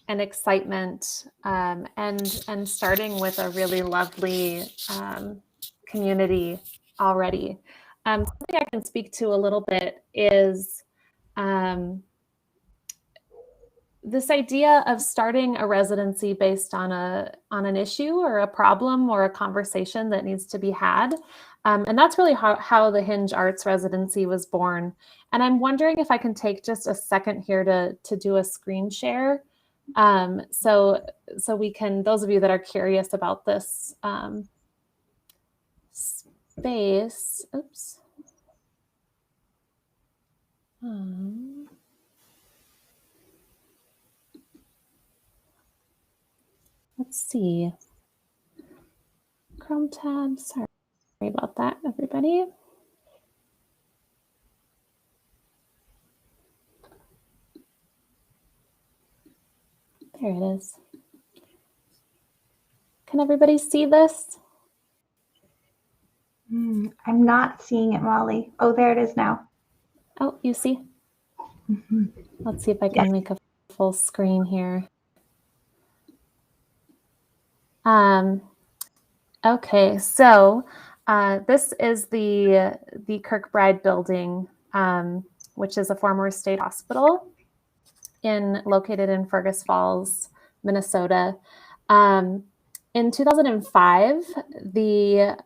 excitement and starting with a really lovely community already. Something I can speak to a little bit is this idea of starting a residency based on an issue or a problem or a conversation that needs to be had. And that's really how the Hinge Arts residency was born. And I'm wondering if I can take just a second here to do a screen share. So we can, those of you that are curious about this space, oops. Let's see. Chrome tab, sorry about that, everybody. There it is. Can everybody see this? I'm not seeing it, Molly. Oh, there it is now. Oh, you see? Let's see if I can make a full screen here. Okay, so this is the Kirkbride building which is a former state hospital located in Fergus Falls, Minnesota. In 2005, the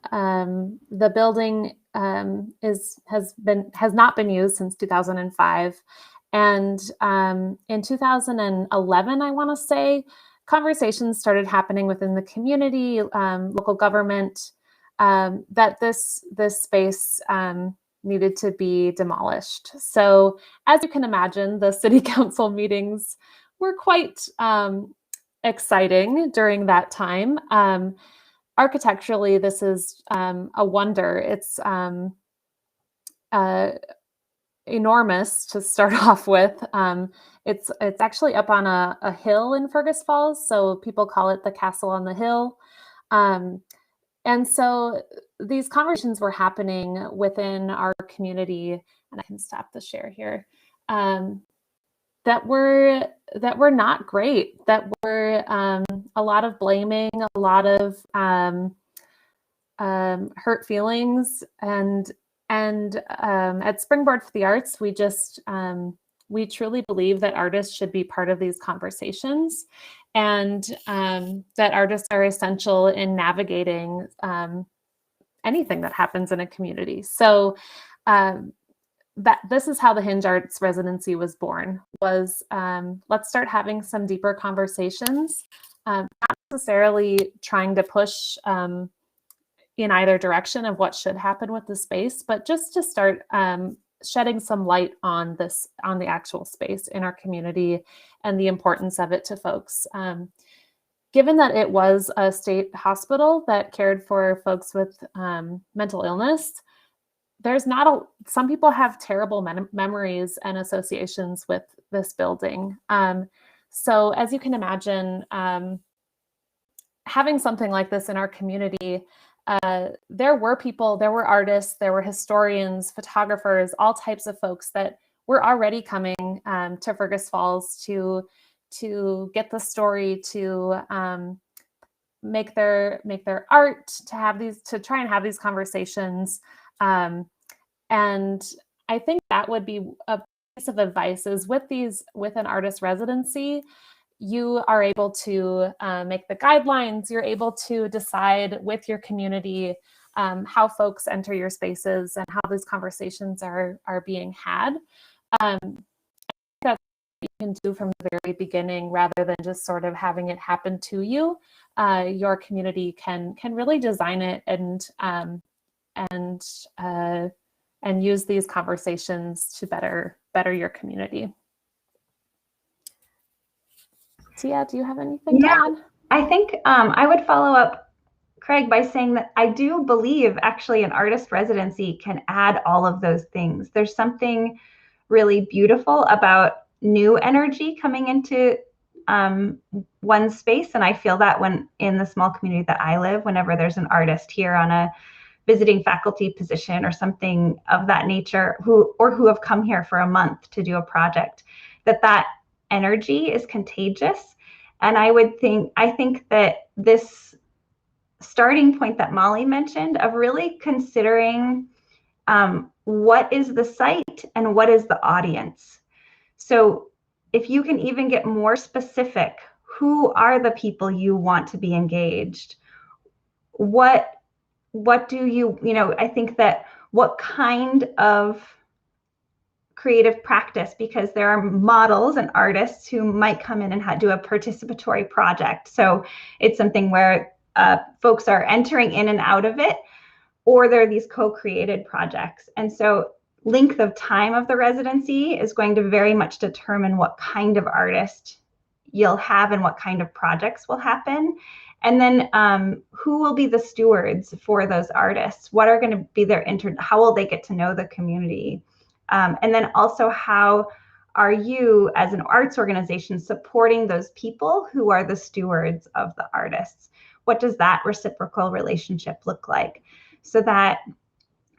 building has not been used since 2005, and in 2011, I want to say, conversations started happening within the community, local government, that this space needed to be demolished. So, as you can imagine, the city council meetings were quite exciting during that time. Architecturally, this is a wonder. It's enormous to start off with. It's actually up on a hill in Fergus Falls, so people call it the Castle on the Hill. And so these conversations were happening within our community, and I can stop the share here, that were not great, that were a lot of blaming, a lot of hurt feelings, and at Springboard for the Arts, we truly believe that artists should be part of these conversations, and that artists are essential in navigating anything that happens in a community. So this is how the Hinge Arts residency was born, was let's start having some deeper conversations, not necessarily trying to push in either direction of what should happen with the space, but just to start shedding some light on the actual space in our community and the importance of it to folks. Given that it was a state hospital that cared for folks with mental illness, some people have terrible memories and associations with this building. So as you can imagine, having something like this in our community, there were artists, there were historians, photographers, all types of folks that were already coming to Fergus Falls to get the story, to make their art, to try and have these conversations. And I think that would be a piece of advice, is with an artist residency, you are able to make the guidelines, you're able to decide with your community how folks enter your spaces and how these conversations are being had. That's what you can do from the very beginning, rather than just sort of having it happen to you. Your community can really design it and use these conversations to better your community. Tia, do you have anything to add? I think I would follow up, Craig, by saying that I do believe actually an artist residency can add all of those things. There's something really beautiful about new energy coming into one space. And I feel that when in the small community that I live, whenever there's an artist here on a visiting faculty position or something of that nature, who have come here for a month to do a project, that energy is contagious. And I think that this starting point that Molly mentioned of really considering what is the site and what is the audience. So if you can even get more specific, who are the people you want to be engaged? What do you I think that what kind of creative practice, because there are models and artists who might come in and do a participatory project. So it's something where folks are entering in and out of it, or there are these co-created projects. And so length of time of the residency is going to very much determine what kind of artist you'll have and what kind of projects will happen. And then who will be the stewards for those artists? What are going to be how will they get to know the community? And then also, how are you as an arts organization supporting those people who are the stewards of the artists? What does that reciprocal relationship look like? So that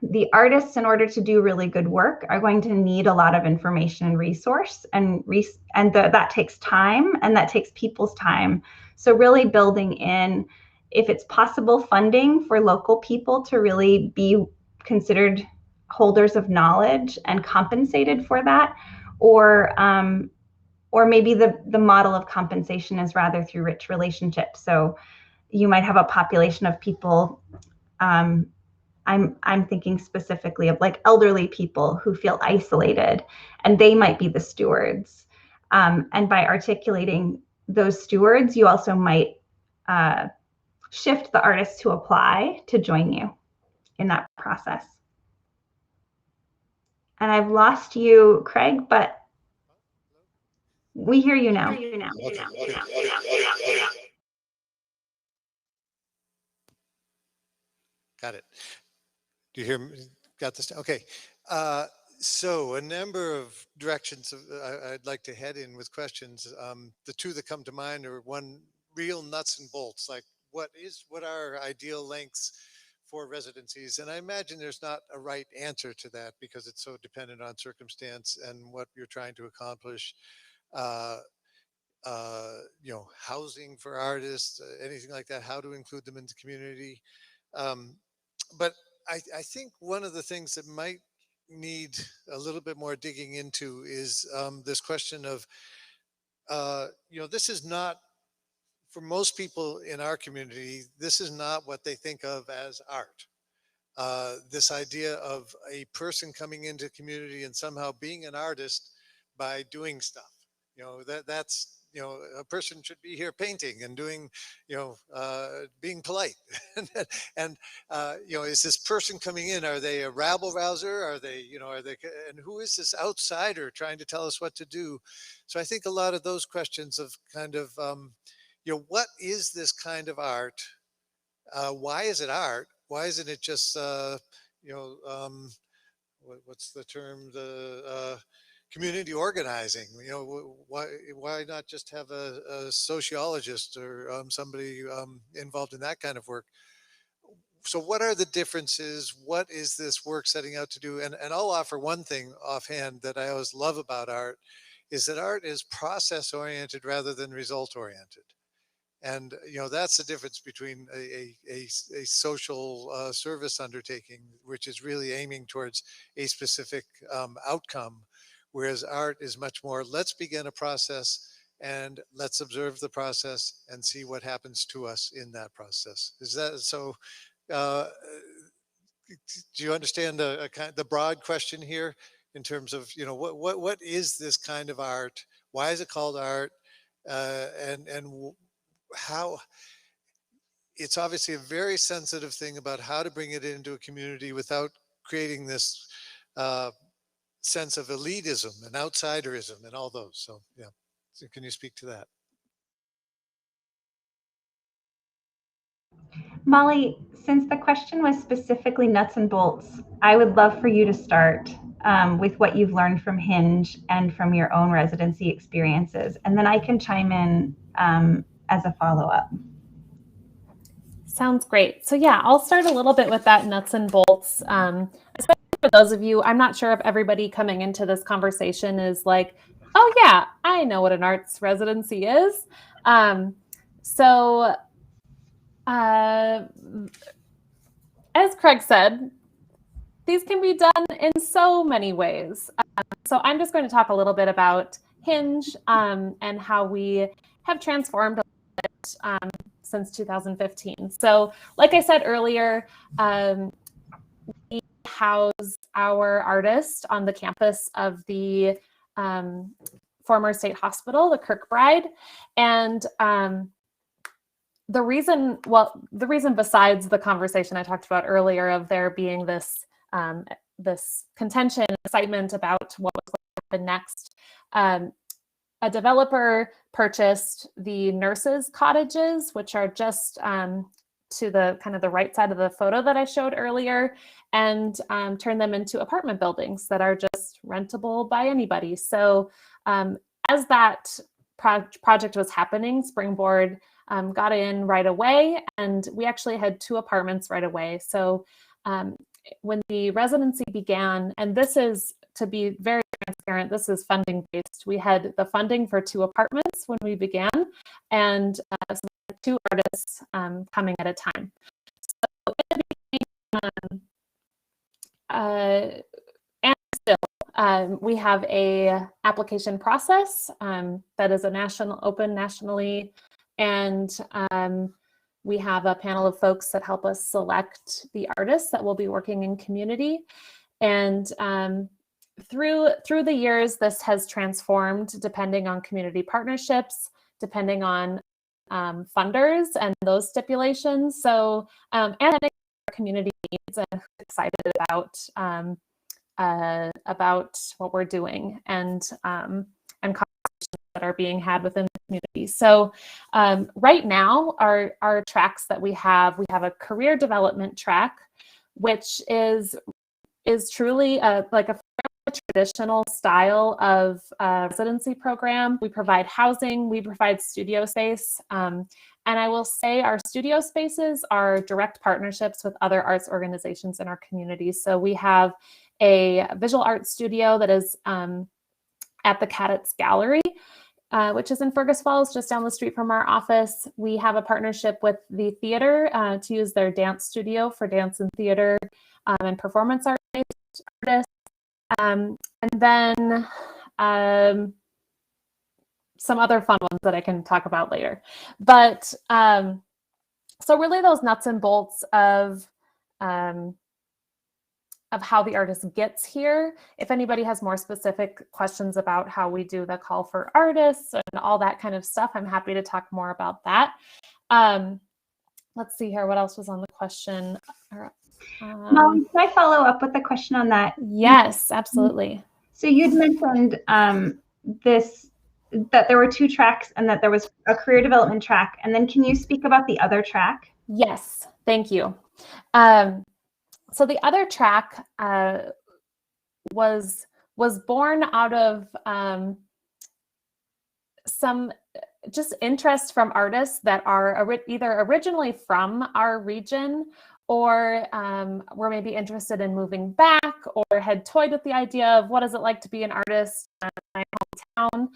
the artists, in order to do really good work, are going to need a lot of information and resource, and that takes time, and that takes people's time. So really building in, if it's possible, funding for local people to really be considered holders of knowledge and compensated for that, or maybe the model of compensation is rather through rich relationships. So you might have a population of people. I'm thinking specifically of like elderly people who feel isolated, and they might be the stewards. And by articulating those stewards, you also might shift the artists who apply to join you in that process. And I've lost you, Craig, but we hear you now. Got it. Do you hear me? Got this? Okay. So a number of directions I'd like to head in with questions. The two that come to mind are one, real nuts and bolts, like what are ideal lengths for residencies? And I imagine there's not a right answer to that because it's so dependent on circumstance and what you're trying to accomplish. Housing for artists, anything like that, how to include them in the community. But I think one of the things that might need a little bit more digging into is this question of, this is not, for most people in our community, this is not what they think of as art. This idea of a person coming into community and somehow being an artist by doing stuff, that's a person should be here painting and doing, being polite. And is this person coming in, are they a rabble rouser? Are they, and who is this outsider trying to tell us what to do? So I think a lot of those questions of kind of, what is this kind of art? Why is it art? Why isn't it just, what's the term? The community organizing. Why not just have a sociologist or somebody involved in that kind of work? So what are the differences? What is this work setting out to do? And I'll offer one thing offhand that I always love about art is that art is process oriented rather than result oriented. And that's the difference between a social service undertaking, which is really aiming towards a specific outcome, whereas art is much more, let's begin a process and let's observe the process and see what happens to us in that process. Is that so? Do you understand the broad question here in terms of what is this kind of art? Why is it called art? And how it's obviously a very sensitive thing about how to bring it into a community without creating this sense of elitism and outsiderism and all those. So, yeah. So can you speak to that? Molly, since the question was specifically nuts and bolts, I would love for you to start with what you've learned from Hinge and from your own residency experiences. And then I can chime in as a follow-up. Sounds great. So yeah, I'll start a little bit with that nuts and bolts. Especially for those of you, I'm not sure if everybody coming into this conversation is like, oh yeah, I know what an arts residency is. As Craig said, these can be done in so many ways. So I'm just going to talk a little bit about Hinge and how we have transformed a little bit since 2015. So like I said earlier, we house our artists on the campus of the former state hospital, the Kirkbride. And the reason besides the conversation I talked about earlier of there being this this contention, excitement about what was going to happen next, a developer purchased the nurses' cottages, which are just to the kind of the right side of the photo that I showed earlier, and turned them into apartment buildings that are just rentable by anybody. So as that project was happening, Springboard got in right away, and we actually had 2 apartments right away. So when the residency began, and this is, to be very transparent, this is funding based. We had the funding for 2 apartments when we began, and so 2 artists coming at a time. So in the beginning, and still, we have a application process that is open nationally, and we have a panel of folks that help us select the artists that will be working in community. And through the years, this has transformed depending on community partnerships, depending on funders and those stipulations. So, and our community needs, and excited about what we're doing and conversations that are being had within the community. So right now, our tracks that we have a career development track, which is truly like a traditional style of residency program. We provide housing, we provide studio space. And I will say our studio spaces are direct partnerships with other arts organizations in our community. So we have a visual arts studio that is at the Cadets Gallery, which is in Fergus Falls, just down the street from our office. We have a partnership with the theater to use their dance studio for dance and theater and performance artists. And then some other fun ones that I can talk about later. But so really those nuts and bolts of how the artist gets here. If anybody has more specific questions about how we do the call for artists and all that kind of stuff, I'm happy to talk more about that. Let's see here. What else was on the question? Molly, can I follow up with a question on that? Yes, absolutely. So you'd mentioned that there were two tracks and that there was a career development track. And then can you speak about the other track? Yes, thank you. So the other track was born out of some just interest from artists that are either originally from our region or were maybe interested in moving back or had toyed with the idea of what is it like to be an artist in my hometown.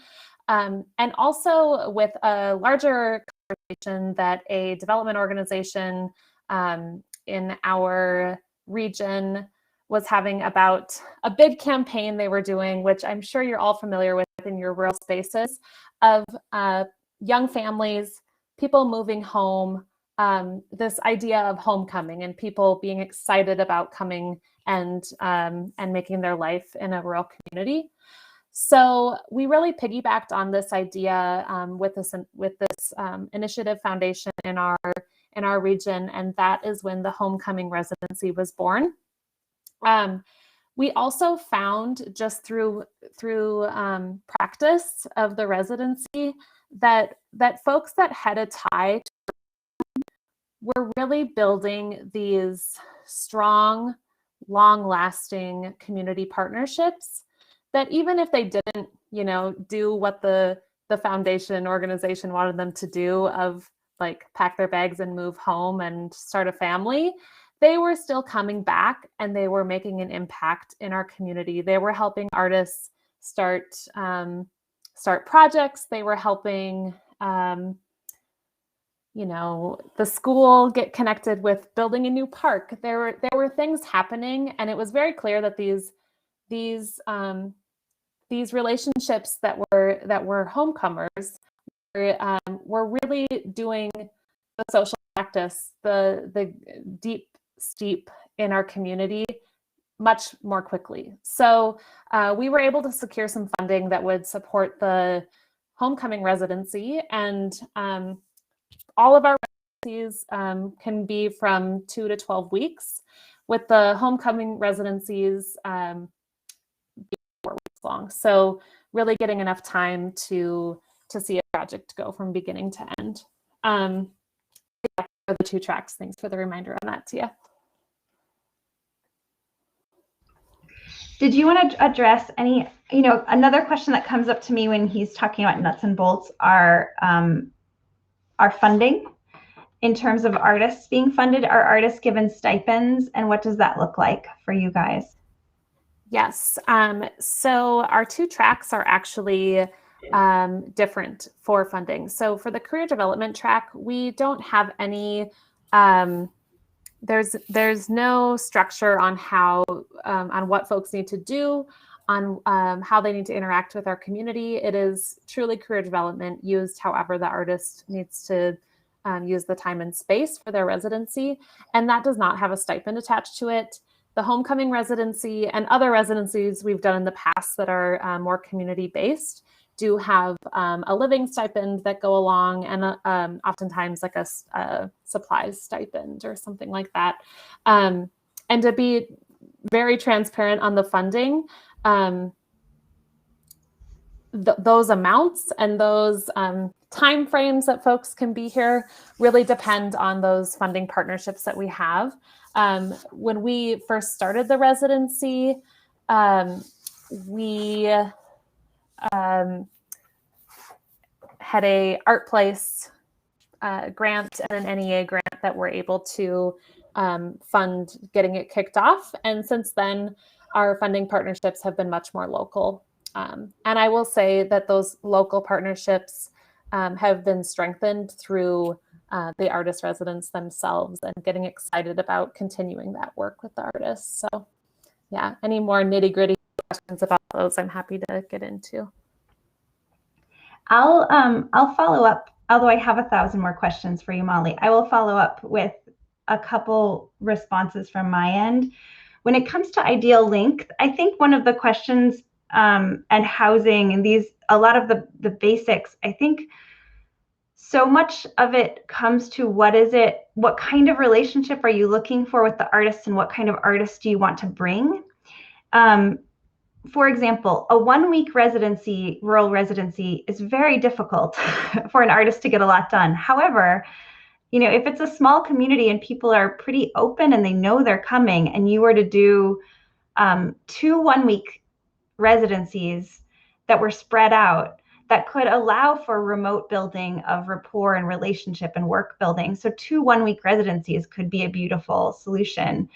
And also with a larger conversation that a development organization in our region was having about a big campaign they were doing, which I'm sure you're all familiar with in your rural spaces, of young families, people moving home, this idea of homecoming and people being excited about coming and making their life in a rural community. So we really piggybacked on this idea with this initiative foundation in our region, and that is when the homecoming residency was born. We also found just through practice of the residency that folks that had a tie were really building these strong, long-lasting community partnerships that even if they didn't, do what the foundation organization wanted them to do of like pack their bags and move home and start a family, they were still coming back and they were making an impact in our community. They were helping artists start projects. They were helping, the school get connected with building a new park. There were things happening, and it was very clear that these relationships that were homecomers were really doing the social practice, the deep steep in our community much more quickly. So we were able to secure some funding that would support the homecoming residency, and all of our residencies can be from 2 to 12 weeks, with the homecoming residencies being 4 weeks long. So really getting enough time to see a project go from beginning to end. Yeah, for the two tracks. Thanks for the reminder on that, Tia. Did you want to address any, another question that comes up to me when he's talking about nuts and bolts are funding. In terms of artists being funded, are artists given stipends, and what does that look like for you guys? Yes. So our two tracks are actually different for funding. So for the career development track, we don't have any there's no structure on how on what folks need to do, on how they need to interact with our community. It is truly career development used however the artist needs to use the time and space for their residency. And that does not have a stipend attached to it. The homecoming residency and other residencies we've done in the past that are more community-based do have a living stipend that go along, and oftentimes like a supplies stipend or something like that. And to be very transparent on the funding, those amounts and those time frames that folks can be here really depend on those funding partnerships that we have. When we first started the residency, we had a Art Place grant and an NEA grant that were able to fund getting it kicked off. And since then, our funding partnerships have been much more local. And I will say that those local partnerships have been strengthened through the artist residents themselves and getting excited about continuing that work with the artists. So yeah, any more nitty-gritty questions about those, I'm happy to get into. I'll follow up, although I have 1,000 more questions for you, Molly. I will follow up with a couple responses from my end. When it comes to ideal length, I think one of the questions and housing and a lot of the basics, I think so much of it comes to what kind of relationship are you looking for with the artist, and what kind of artist do you want to bring? For example, a 1-week residency, rural residency, is very difficult for an artist to get a lot done. However, if it's a small community and people are pretty open and they know they're coming, and you were to do 2 1-week residencies that were spread out, that could allow for remote building of rapport and relationship and work building. So 2 1-week residencies could be a beautiful solution.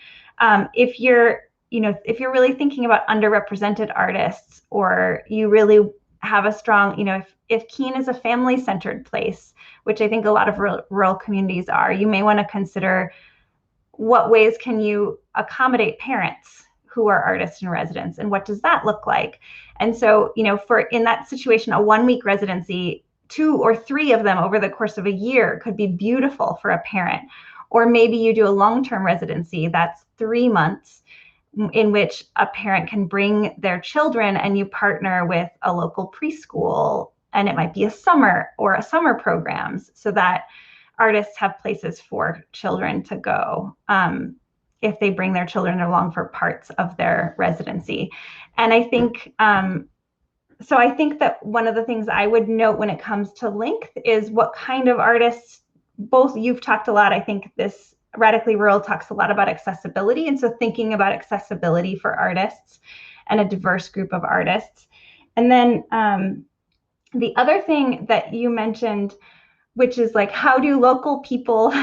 If you're really thinking about underrepresented artists, or you really have a strong, if Keene is a family-centered place, which I think a lot of rural communities are, you may want to consider what ways can you accommodate parents who are artists in residence, and what does that look like? And so, in that situation, a 1-week residency, 2 or 3 of them over the course of a year could be beautiful for a parent. Or maybe you do a long-term residency that's 3 months, in which a parent can bring their children, and you partner with a local preschool, and it might be a summer programs, so that artists have places for children to go if they bring their children along for parts of their residency. And I think I think that one of the things I would note when it comes to length is what kind of artists. Both you've talked a lot, I think this Radically Rural talks a lot about accessibility, and so thinking about accessibility for artists and a diverse group of artists. And then the other thing that you mentioned, which is like, how do local people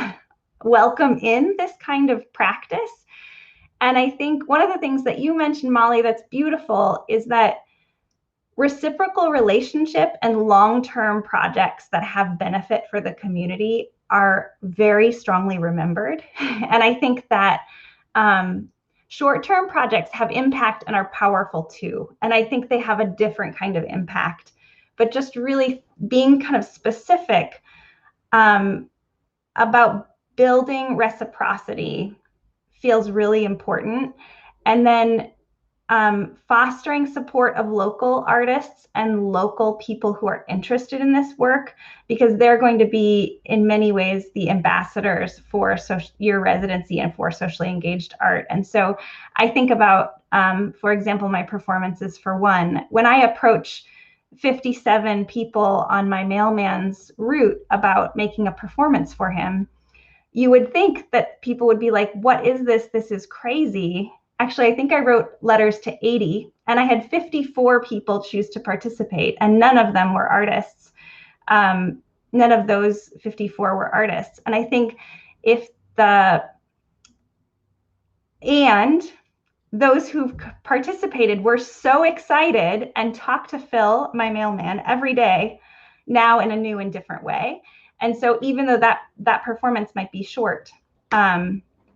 welcome in this kind of practice? And I think one of the things that you mentioned, Molly, that's beautiful is that reciprocal relationship and long-term projects that have benefit for the community are very strongly remembered. And I think that short-term projects have impact and are powerful too. And I think they have a different kind of impact, but just really being kind of specific about building reciprocity feels really important. And then fostering support of local artists and local people who are interested in this work, because they're going to be in many ways the ambassadors for your residency and for socially engaged art. And so I think about, for example, my performances for one. When I approach 57 people on my mailman's route about making a performance for him, you would think that people would be like, what is this? This is crazy. Actually, I think I wrote letters to 80, and I had 54 people choose to participate, and none of them were artists. None of those 54 were artists. And I think those who participated were so excited and talked to Phil, my mailman, every day, now in a new and different way. And so even though that performance might be short,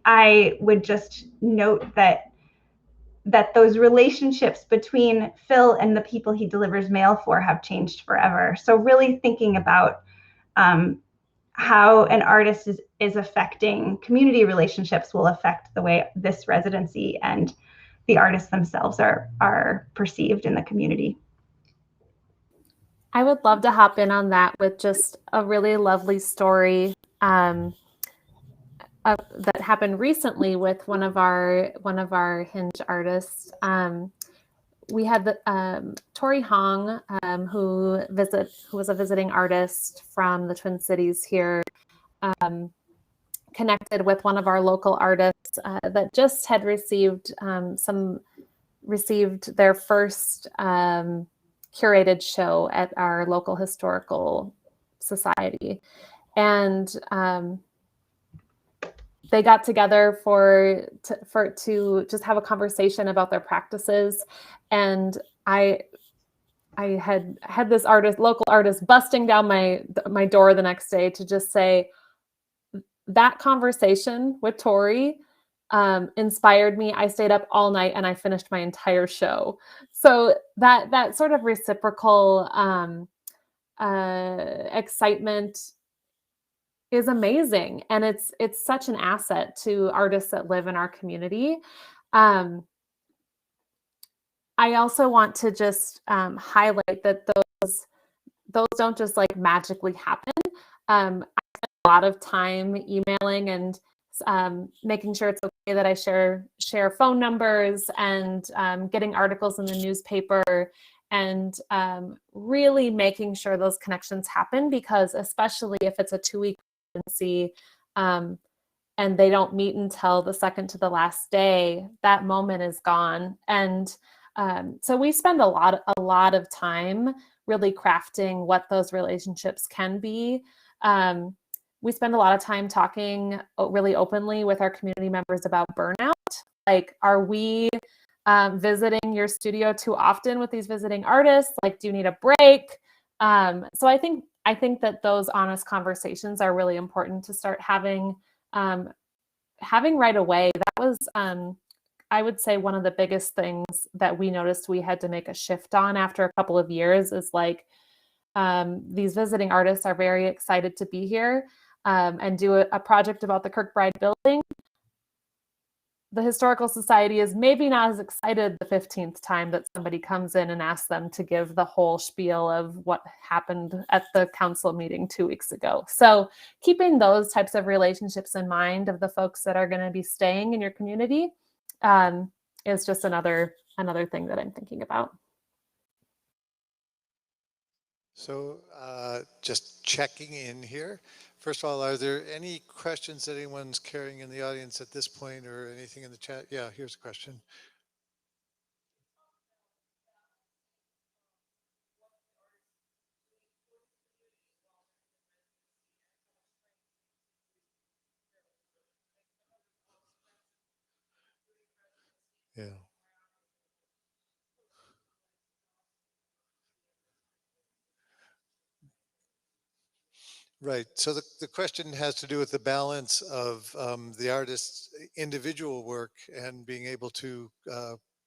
I would just note that those relationships between Phil and the people he delivers mail for have changed forever. So really thinking about how an artist is affecting community relationships will affect the way this residency and the artists themselves are perceived in the community. I would love to hop in on that with just a really lovely story that happened recently with one of our Hinge artists. We had the Tori Hong, who was a visiting artist from the Twin Cities here, connected with one of our local artists that just had received their first curated show at our local historical society, and they got together to just have a conversation about their practices. And I had this local artist busting down my door the next day to just say, that conversation with Tori inspired me. I stayed up all night and I finished my entire show. So that sort of reciprocal excitement is amazing, and it's such an asset to artists that live in our community. I also want to just highlight that those don't just like magically happen. I spend a lot of time emailing and making sure it's okay that I share phone numbers and getting articles in the newspaper, and really making sure those connections happen, because especially if it's a 2-week residency and they don't meet until the second to the last day, that moment is gone. And so we spend a lot of time really crafting what those relationships can be. We spend a lot of time talking really openly with our community members about burnout. Like, are we visiting your studio too often with these visiting artists? Like, do you need a break? So I think that those honest conversations are really important to start having right away. That was, I would say, one of the biggest things that we noticed we had to make a shift on after a couple of years is like, these visiting artists are very excited to be here and do a project about the Kirkbride building. The Historical Society is maybe not as excited the 15th time that somebody comes in and asks them to give the whole spiel of what happened at the council meeting 2 weeks ago. So keeping those types of relationships in mind of the folks that are going to be staying in your community is just another thing that I'm thinking about. So just checking in here. First of all, are there any questions that anyone's carrying in the audience at this point, or anything in the chat? Yeah, here's a question. Yeah. Right. So the question has to do with the balance of the artist's individual work and being able to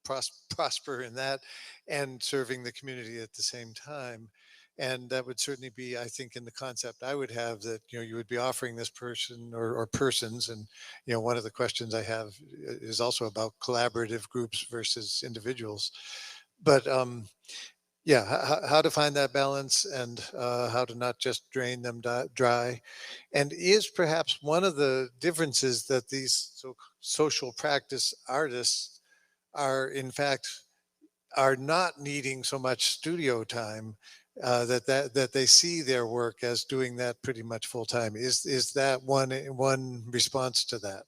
prosper in that and serving the community at the same time. And that would certainly be, I think, in the concept I would have, that, you would be offering this person or persons. And, one of the questions I have is also about collaborative groups versus individuals. But yeah, how to find that balance, and how to not just drain them dry. And is perhaps one of the differences that these social practice artists are not needing so much studio time, that they see their work as doing that pretty much full time. Is that one response to that?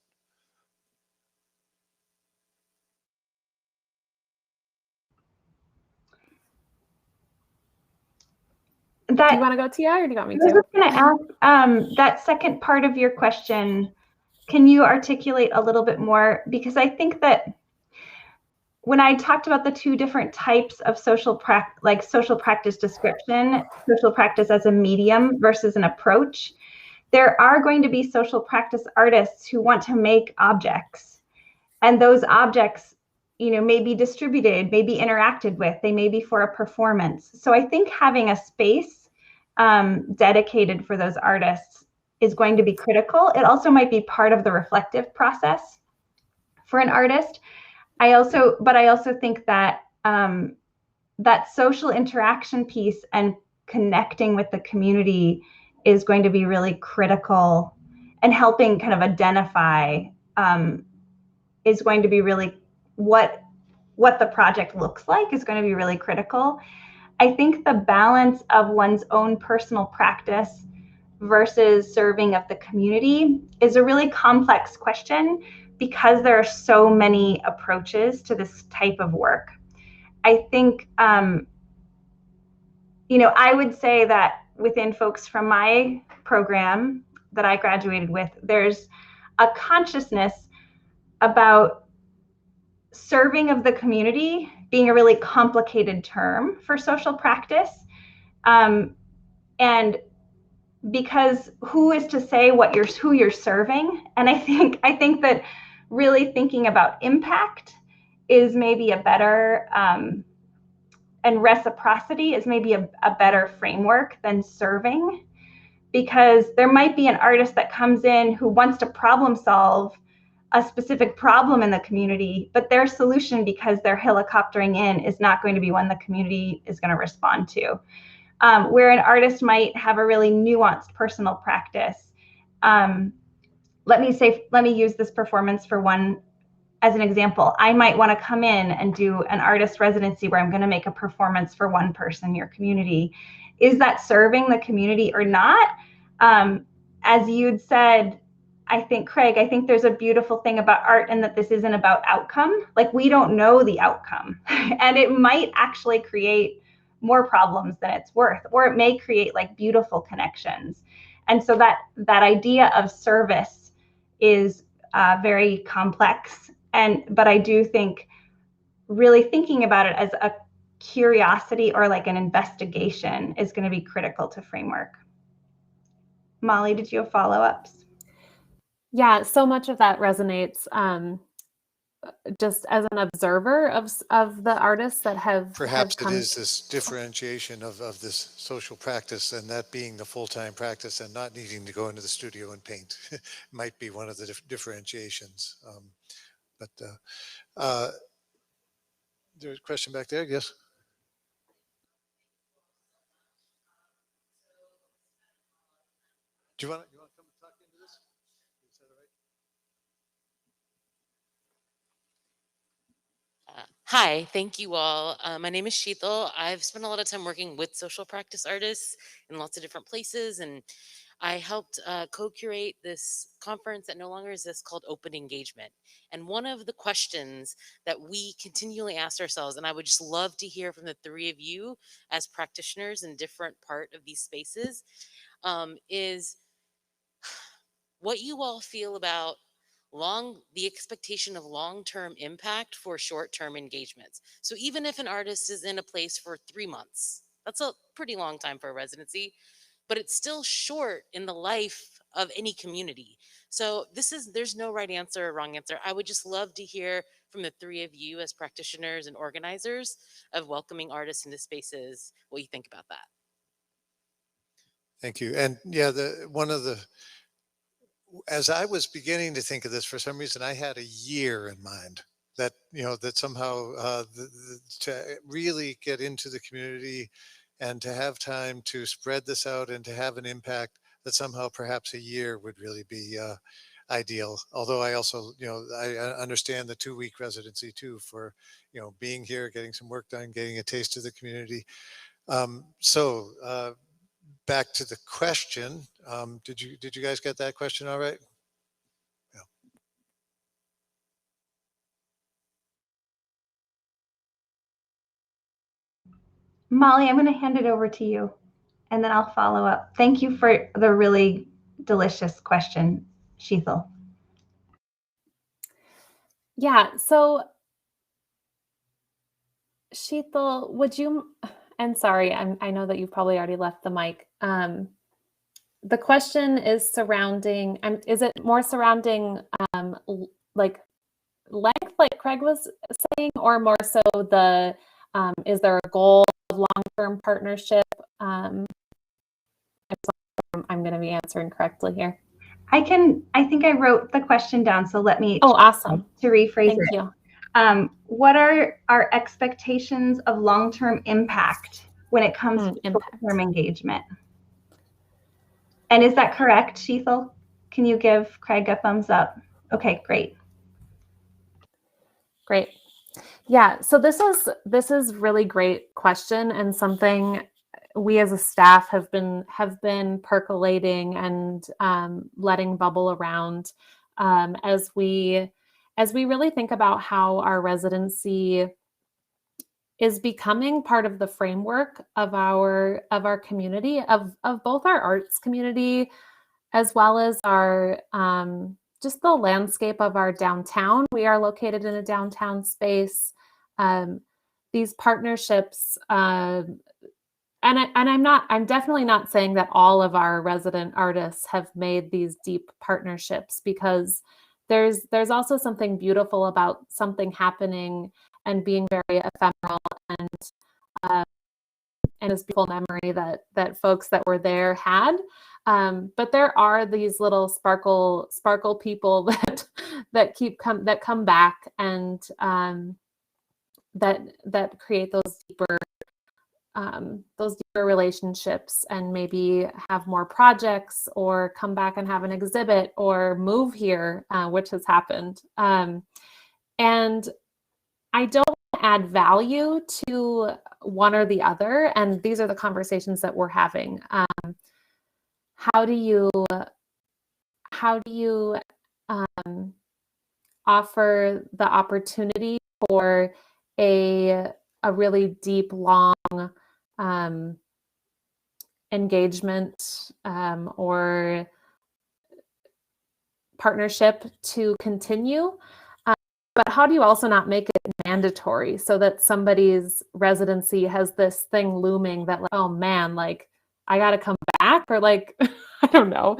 Do you want to go, Tia, or do you want me to? I was going to ask that second part of your question. Can you articulate a little bit more? Because I think that when I talked about the two different types of social practice description, social practice as a medium versus an approach, there are going to be social practice artists who want to make objects, and those objects, may be distributed, may be interacted with, they may be for a performance. So I think having a space dedicated for those artists is going to be critical. It also might be part of the reflective process for an artist. I also think that that social interaction piece and connecting with the community is going to be really critical, and helping kind of identify is going to be really what the project looks like is going to be really critical. I think the balance of one's own personal practice versus serving of the community is a really complex question, because there are so many approaches to this type of work. I think, I would say that within folks from my program that I graduated with, there's a consciousness about serving of the community being a really complicated term for social practice. And because who is to say who you're serving? And I think that really thinking about impact is maybe a better, and reciprocity is maybe a better framework than serving, because there might be an artist that comes in who wants to problem solve a specific problem in the community, but their solution, because they're helicoptering in, is not going to be one the community is going to respond to. Where an artist might have a really nuanced personal practice. Let me use this performance for one as an example. I might want to come in and do an artist residency where I'm going to make a performance for one person in your community. Is that serving the community or not? As you'd said, I think, Craig, there's a beautiful thing about art, and that this isn't about outcome. Like, we don't know the outcome, and it might actually create more problems than it's worth, or it may create like beautiful connections. And so that idea of service is very complex. But I do think really thinking about it as a curiosity or like an investigation is going to be critical to framework. Molly, did you have follow-ups? Yeah, so much of that resonates. Just as an observer of the artists that have Perhaps come. it is this differentiation of this social practice, and that being the full-time practice and not needing to go into the studio and paint might be one of the differentiations. There's a question back there, yes? Do you want to come talk into this? Is that all right? Hi, thank you all. My name is Sheetal. I've spent a lot of time working with social practice artists in lots of different places, and I helped co-curate this conference that no longer exists called Open Engagement. And one of the questions that we continually ask ourselves, and I would just love to hear from the three of you as practitioners in different part of these spaces, is what you all feel about the expectation of long-term impact for short-term engagements. So even if an artist is in a place for 3 months, that's a pretty long time for a residency, but it's still short in the life of any community. So there's no right answer or wrong answer. I would just love to hear from the three of you as practitioners and organizers of welcoming artists into spaces, what you think about that. Thank you. And yeah, as I was beginning to think of this, for some reason, I had a year in mind that, that somehow to really get into the community and to have time to spread this out and to have an impact, that somehow perhaps a year would really be ideal. Although I also, I understand the 2-week residency too, for, being here, getting some work done, getting a taste of the community. Back to the question. Did you guys get that question all right? Yeah. Molly, I'm going to hand it over to you, and then I'll follow up. Thank you for the really delicious question, Sheetal. Yeah, so Sheetal, would you, and sorry, I know that you've probably already left the mic. the question is surrounding, is it more surrounding like length, like Craig was saying, or more so the, is there a goal of long-term partnership? I'm going to be answering correctly here. I think I wrote the question down, so let me awesome. to rephrase Thank it. you. What are our expectations of long-term impact when it comes to short-term engagement? And is that correct, Sheethal? Can you give Craig a thumbs up? Okay, great. Great. Yeah, so this is really great question, and something we as a staff have been percolating and letting bubble around as we really think about how our residency is becoming part of the framework of our community, of both our arts community as well as our just the landscape of our downtown. We are located in a downtown space. These partnerships, and I'm definitely not saying that all of our resident artists have made these deep partnerships, because there's also something beautiful about something happening and being very ephemeral, and this beautiful memory that folks that were there had. But there are these little sparkle people that come back, and that create those deeper relationships, and maybe have more projects, or come back and have an exhibit, or move here, which has happened. And I don't add value to one or the other, and these are the conversations that we're having. How do you offer the opportunity for a really deep, long engagement or partnership to continue? But how do you also not make it mandatory, so that somebody's residency has this thing looming that, like, oh man, like I got to come back, or like, I don't know.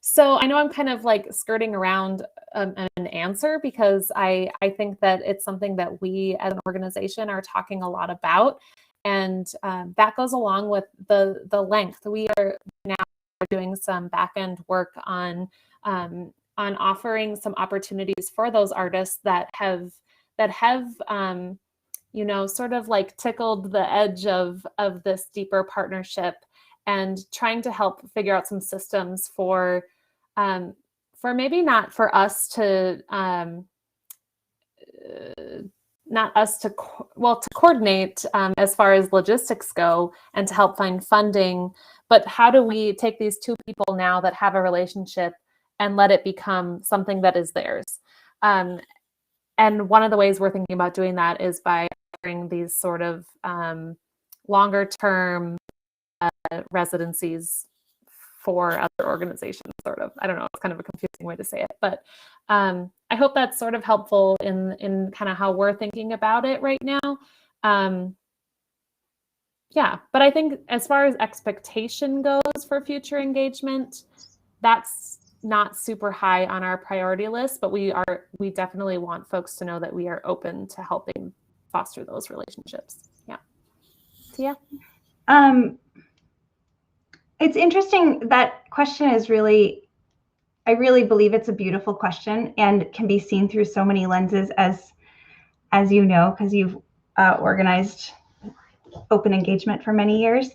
So I know I'm kind of like skirting around an answer, because I think that it's something that we as an organization are talking a lot about. And that goes along with the length. We are now doing some back end work on offering some opportunities for those artists that have sort of like tickled the edge of this deeper partnership, and trying to help figure out some systems for maybe not for us to to coordinate as far as logistics go, and to help find funding, but how do we take these two people now that have a relationship and let it become something that is theirs? And one of the ways we're thinking about doing that is by offering these sort of longer term residencies for other organizations, sort of. I don't know, it's kind of a confusing way to say it, but I hope that's sort of helpful in kind of how we're thinking about it right now. Yeah, but I think as far as expectation goes for future engagement, that's not super high on our priority list, but we definitely want folks to know that we are open to helping foster those relationships. Yeah. Tia? It's interesting. That question is really, I really believe it's a beautiful question, and can be seen through so many lenses, as you know, because you've organized open engagement for many years.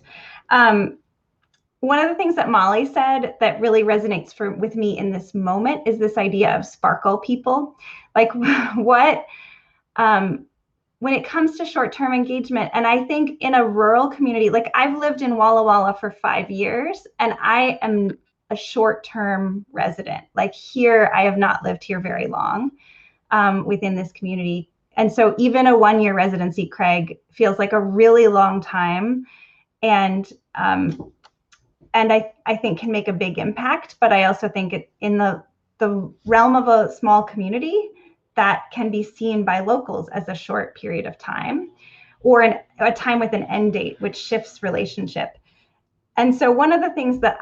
One of the things that Molly said that really resonates with me in this moment is this idea of sparkle people. Like what, when it comes to short-term engagement, and I think in a rural community, like I've lived in Walla Walla for 5 years, and I am a short-term resident. Like here, I have not lived here very long within this community. And so even a 1-year residency, Craig, feels like a really long time. And I think can make a big impact, but I also think in the realm of a small community, that can be seen by locals as a short period of time, or a time with an end date, which shifts relationship. And so one of the things that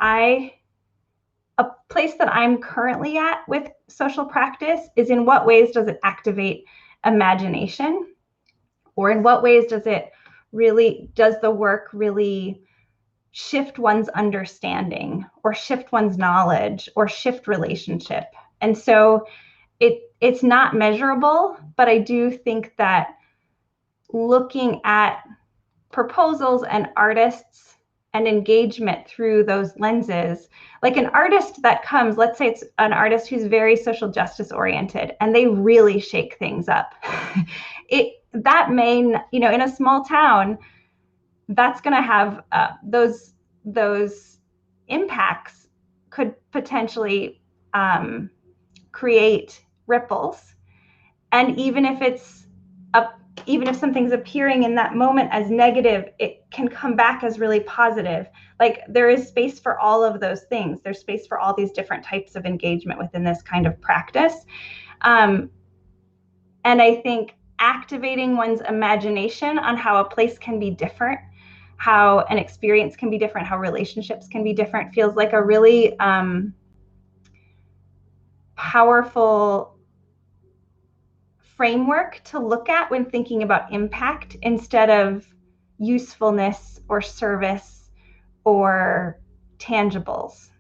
a place that I'm currently at with social practice is, in what ways does it activate imagination? Or in what ways does the work really shift one's understanding, or shift one's knowledge, or shift relationship? And so it's not measurable, but I do think that looking at proposals and artists and engagement through those lenses, like an artist that comes, let's say it's an artist who's very social justice oriented and they really shake things up. That may, in a small town, that's going to have those impacts could potentially create ripples. And even if something's appearing in that moment as negative, it can come back as really positive. Like, there is space for all of those things. There's space for all these different types of engagement within this kind of practice. And I think activating one's imagination on how a place can be different, how an experience can be different, how relationships can be different, feels like a really powerful framework to look at when thinking about impact, instead of usefulness or service or tangibles.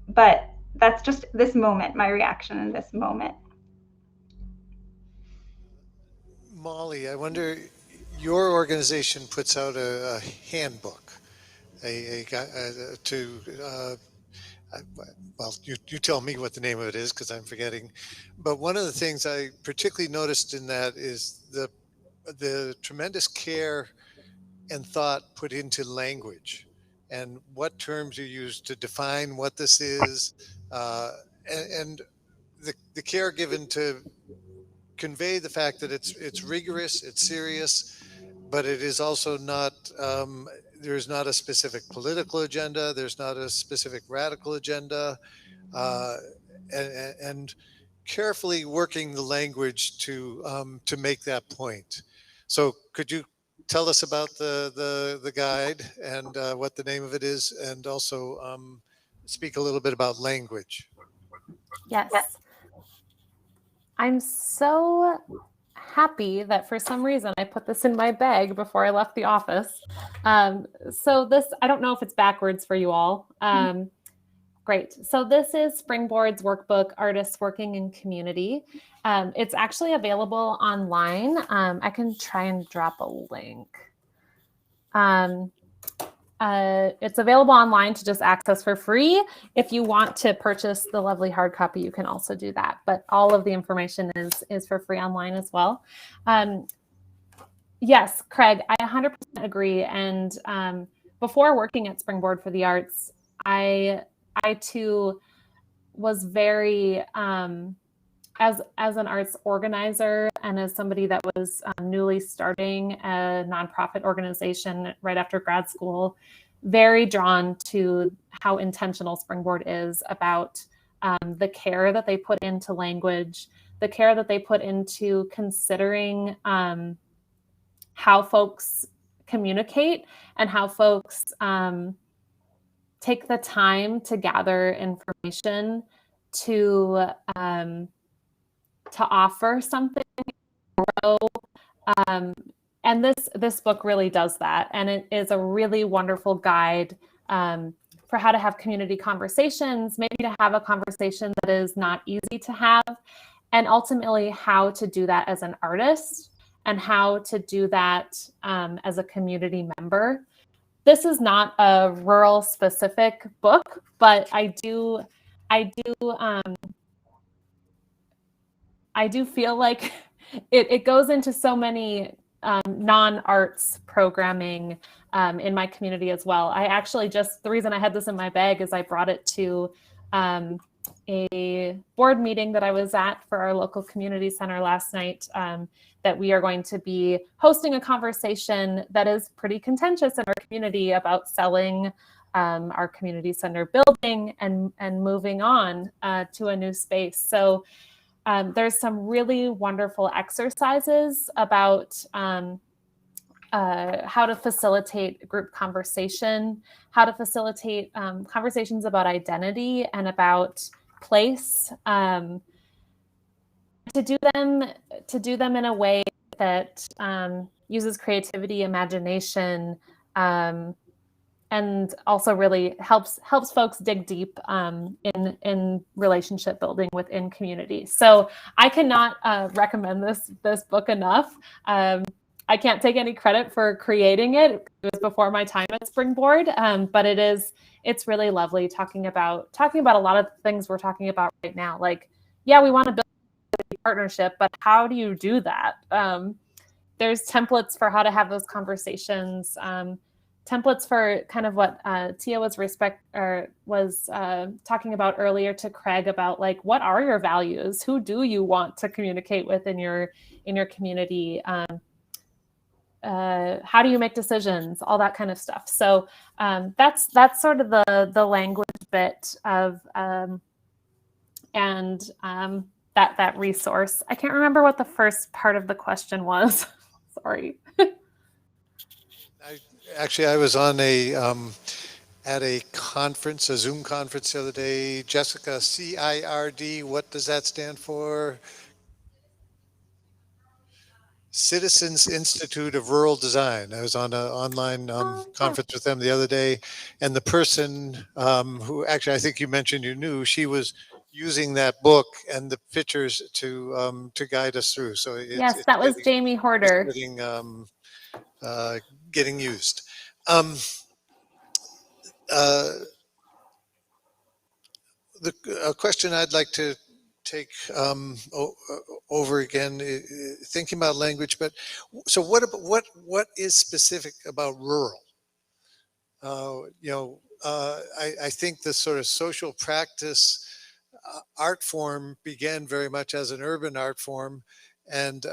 But that's just this moment, my reaction in this moment. Molly, I wonder, your organization puts out a handbook, well, you tell me what the name of it is, because I'm forgetting. But one of the things I particularly noticed in that is the tremendous care and thought put into language, and what terms you use to define what this is, and the care given to convey the fact that it's rigorous, it's serious, but it is also not. There's not a specific political agenda. There's not a specific radical agenda, and carefully working the language to make that point. So, could you tell us about the guide and what the name of it is, and also speak a little bit about language? Yes. I'm so happy that for some reason I put this in my bag before I left the office. So this, I don't know if it's backwards for you all. Great. So this is Springboard's workbook, Artists Working in Community. It's actually available online. I can try and drop a link. It's available online to just access for free. If you want to purchase the lovely hard copy, you can also do that. But all of the information is for free online as well. Yes, Craig, I 100% agree. And before working at Springboard for the Arts, I too was very, as an arts organizer and as somebody that was newly starting a nonprofit organization right after grad school, very drawn to how intentional Springboard is about the care that they put into language, the care that they put into considering how folks communicate and how folks take the time to gather information to offer something, and this book really does that, and it is a really wonderful guide for how to have community conversations, maybe to have a conversation that is not easy to have, and ultimately how to do that as an artist and how to do that as a community member. This is not a rural specific book, but I do feel like it goes into so many non-arts programming in my community as well. I actually the reason I had this in my bag is I brought it to a board meeting that I was at for our local community center last night, that we are going to be hosting a conversation that is pretty contentious in our community about selling our community center building and moving on to a new space. So there's some really wonderful exercises about how to facilitate group conversation, how to facilitate conversations about identity and about place, to do them in a way that uses creativity, imagination, and also really helps folks dig deep in relationship building within community. So I cannot recommend this book enough. I can't take any credit for creating it. It was before my time at Springboard, but it's really lovely talking about a lot of the things we're talking about right now. Like, yeah, we want to build a partnership, but how do you do that? There's templates for how to have those conversations. Templates for kind of what Tia was talking about earlier to Craig about, like, what are your values? Who do you want to communicate with in your community? How do you make decisions? All that kind of stuff. So that's sort of the language bit of that resource. I can't remember what the first part of the question was. Sorry. I was on at a conference, a Zoom conference the other day. Jessica, CIRD, what does that stand for? Citizens Institute of Rural Design. I was on an online conference with them the other day, and the person who actually, I think you mentioned you knew, she was using that book and the pictures to guide us through. So yes, that was Jamie Horder. Getting used. The question I'd like to take over again, thinking about language, but so what is specific about rural? I think the sort of social practice art form began very much as an urban art form, and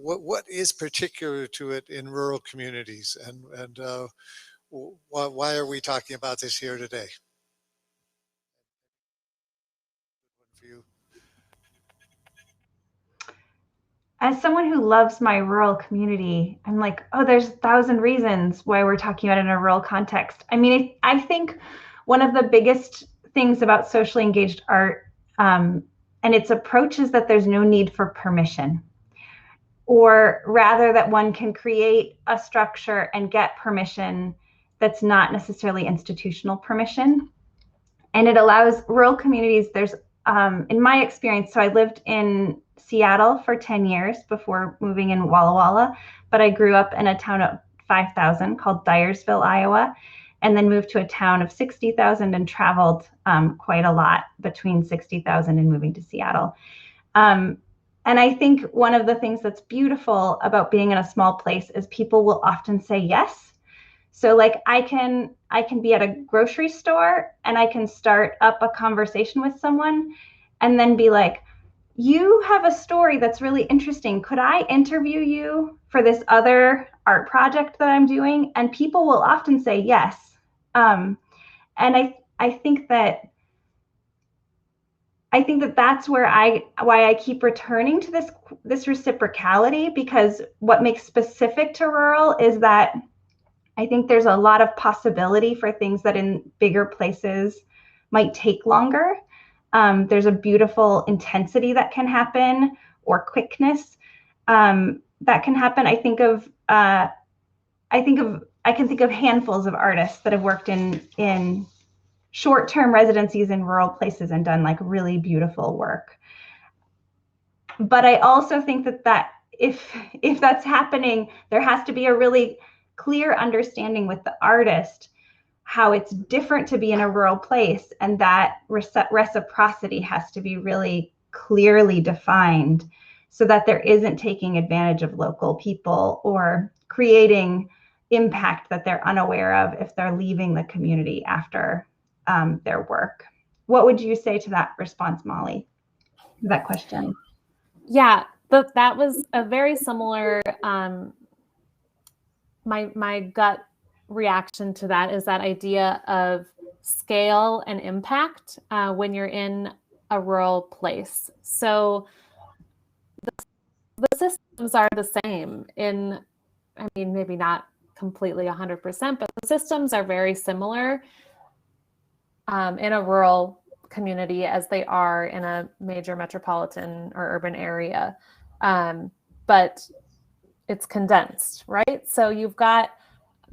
what is particular to it in rural communities, and why are we talking about this here today? For you. As someone who loves my rural community, I'm like, oh, there's 1,000 reasons why we're talking about it in a rural context. I mean, I think one of the biggest things about socially engaged art and its approach is that there's no need for permission, or rather that one can create a structure and get permission that's not necessarily institutional permission. And it allows rural communities, there's, in my experience, so I lived in Seattle for 10 years before moving in Walla Walla, but I grew up in a town of 5,000 called Dyersville, Iowa, and then moved to a town of 60,000 and traveled quite a lot between 60,000 and moving to Seattle. And I think one of the things that's beautiful about being in a small place is people will often say yes. So like I can be at a grocery store and I can start up a conversation with someone and then be like, you have a story that's really interesting. Could I interview you for this other art project that I'm doing? And people will often say yes. And I think that that's why I keep returning to this reciprocality, because what makes specific to rural is that I think there's a lot of possibility for things that in bigger places might take longer. There's a beautiful intensity that can happen, or quickness that can happen. I can think of handfuls of artists that have worked in short-term residencies in rural places and done like really beautiful work. But I also think that if that's happening, there has to be a really clear understanding with the artist how it's different to be in a rural place, and that reciprocity has to be really clearly defined so that there isn't taking advantage of local people or creating impact that they're unaware of if they're leaving the community after their work. What would you say to that response, Molly, to that question? Yeah, that was a very similar, my gut reaction to that is that idea of scale and impact when you're in a rural place. So the systems are the same in, I mean, maybe not completely 100%, but the systems are very similar in a rural community as they are in a major metropolitan or urban area. But it's condensed, right? So you've got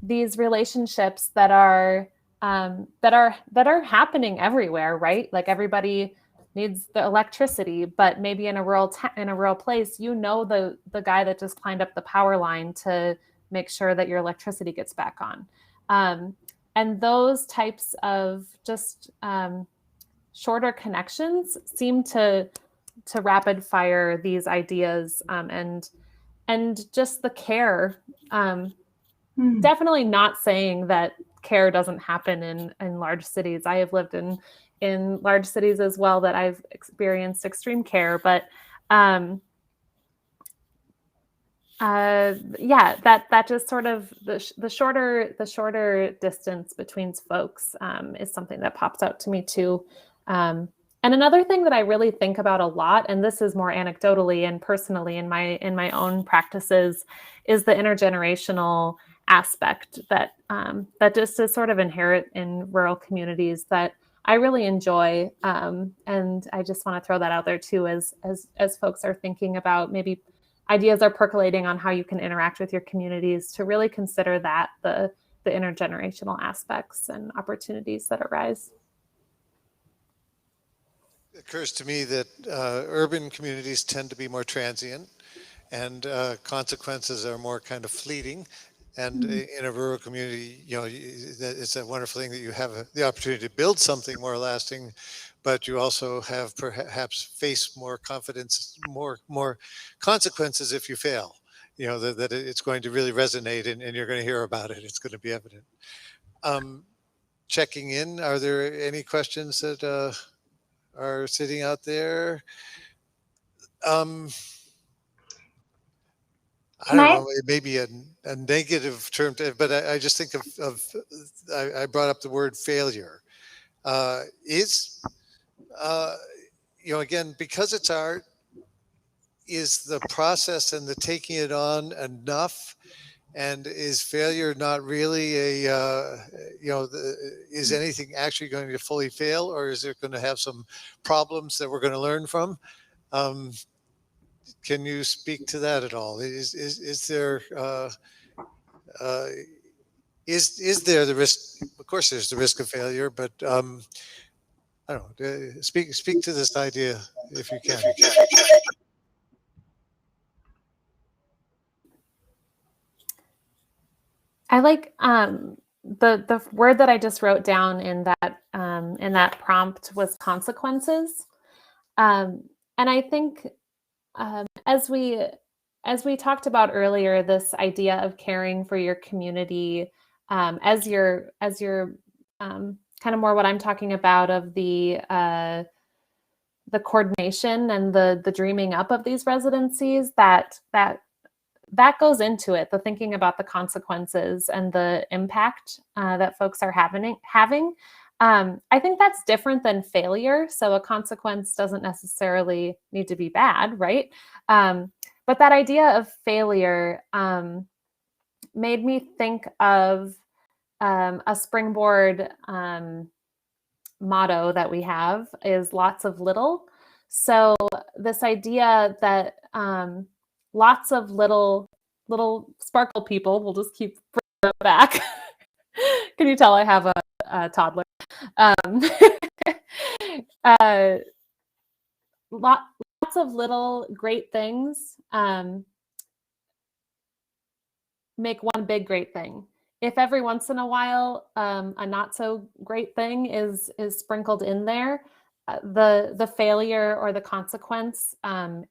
these relationships that are happening everywhere, right? Like everybody needs the electricity, but maybe in a rural place, you know the guy that just climbed up the power line to make sure that your electricity gets back on. And those types of just shorter connections seem to rapid fire these ideas, and just the care. Definitely not saying that care doesn't happen in large cities. I have lived in large cities as well that I've experienced extreme care, but yeah, that just sort of the shorter distance between folks is something that pops out to me too. And another thing that I really think about a lot, and this is more anecdotally and personally in my own practices, is the intergenerational aspect that just is sort of inherent in rural communities that I really enjoy. And I just want to throw that out there too, as folks are thinking about, maybe ideas are percolating on how you can interact with your communities, to really consider that the intergenerational aspects and opportunities that arise. It occurs to me that urban communities tend to be more transient, and consequences are more kind of fleeting. And in a rural community, it's a wonderful thing that you have the opportunity to build something more lasting, but you also have perhaps face more confidence, more consequences if you fail. That it's going to really resonate, and you're going to hear about it. It's going to be evident. Checking in, are there any questions that are sitting out there? I don't know, it may be a negative term, but I just think I brought up the word failure. Again, because it's art, is the process and the taking it on enough? And is failure not really is anything actually going to fully fail, or is it going to have some problems that we're going to learn from? Can you speak to that at all? Is there the risk? Of course, there's the risk of failure, but I don't know. Speak to this idea if you can. I like the word that I just wrote down in that prompt was consequences, and I think as we talked about earlier, this idea of caring for your community as your kind of more what I'm talking about of the coordination and the dreaming up of these residencies, that goes into it, the thinking about the consequences and the impact that folks are having. I think that's different than failure. So a consequence doesn't necessarily need to be bad, right? But that idea of failure made me think of a Springboard motto that we have is lots of little. So this idea that lots of little sparkle people, we'll just keep bringing them back. Can you tell I have a toddler? Lots of little great things make one big great thing. If every once in a while a not so great thing is sprinkled in there, the failure or the consequence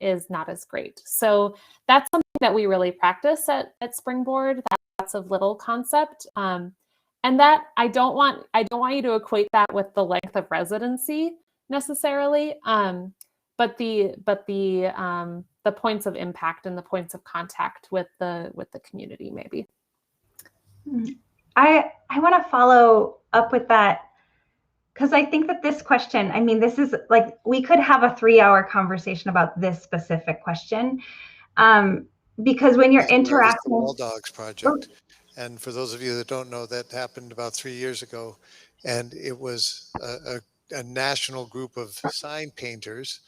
is not as great. So that's something that we really practice at Springboard, that lots of little concept. And that I don't want you to equate that with the length of residency necessarily, but the points of impact and the points of contact with the community maybe. I want to follow up with that, because I think that this question, I mean, this is like, we could have a 3-hour conversation about this specific question. Because when you're The Artist interacting, Wall Dogs project. And for those of you that don't know, that happened about 3 years ago. And it was a national group of sign painters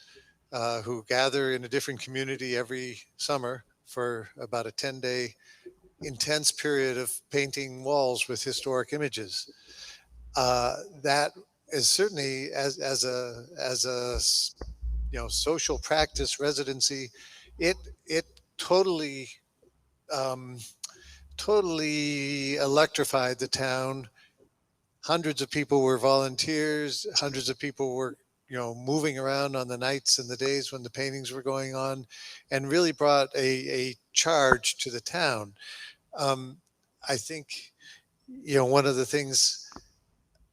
who gather in a different community every summer for about a 10-day intense period of painting walls with historic images. That is certainly as a social practice residency, it totally um, totally electrified the town. Hundreds of people were volunteers. Hundreds of people were moving around on the nights and the days when the paintings were going on, and really brought a charge to the town. um, I think one of the things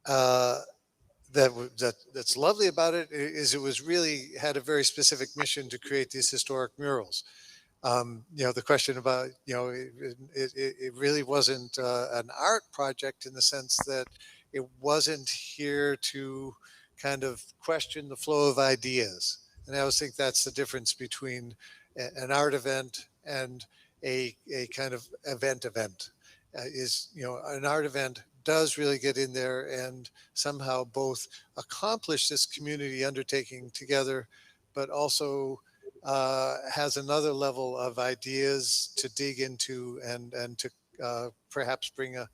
uh, that's lovely about it is it was really had a very specific mission to create these historic murals. The question about it really wasn't an art project in the sense that it wasn't here to kind of question the flow of ideas. And I always think that's the difference between an art event and a kind of event is an art event does really get in there and somehow both accomplish this community undertaking together, but also has another level of ideas to dig into and to perhaps bring a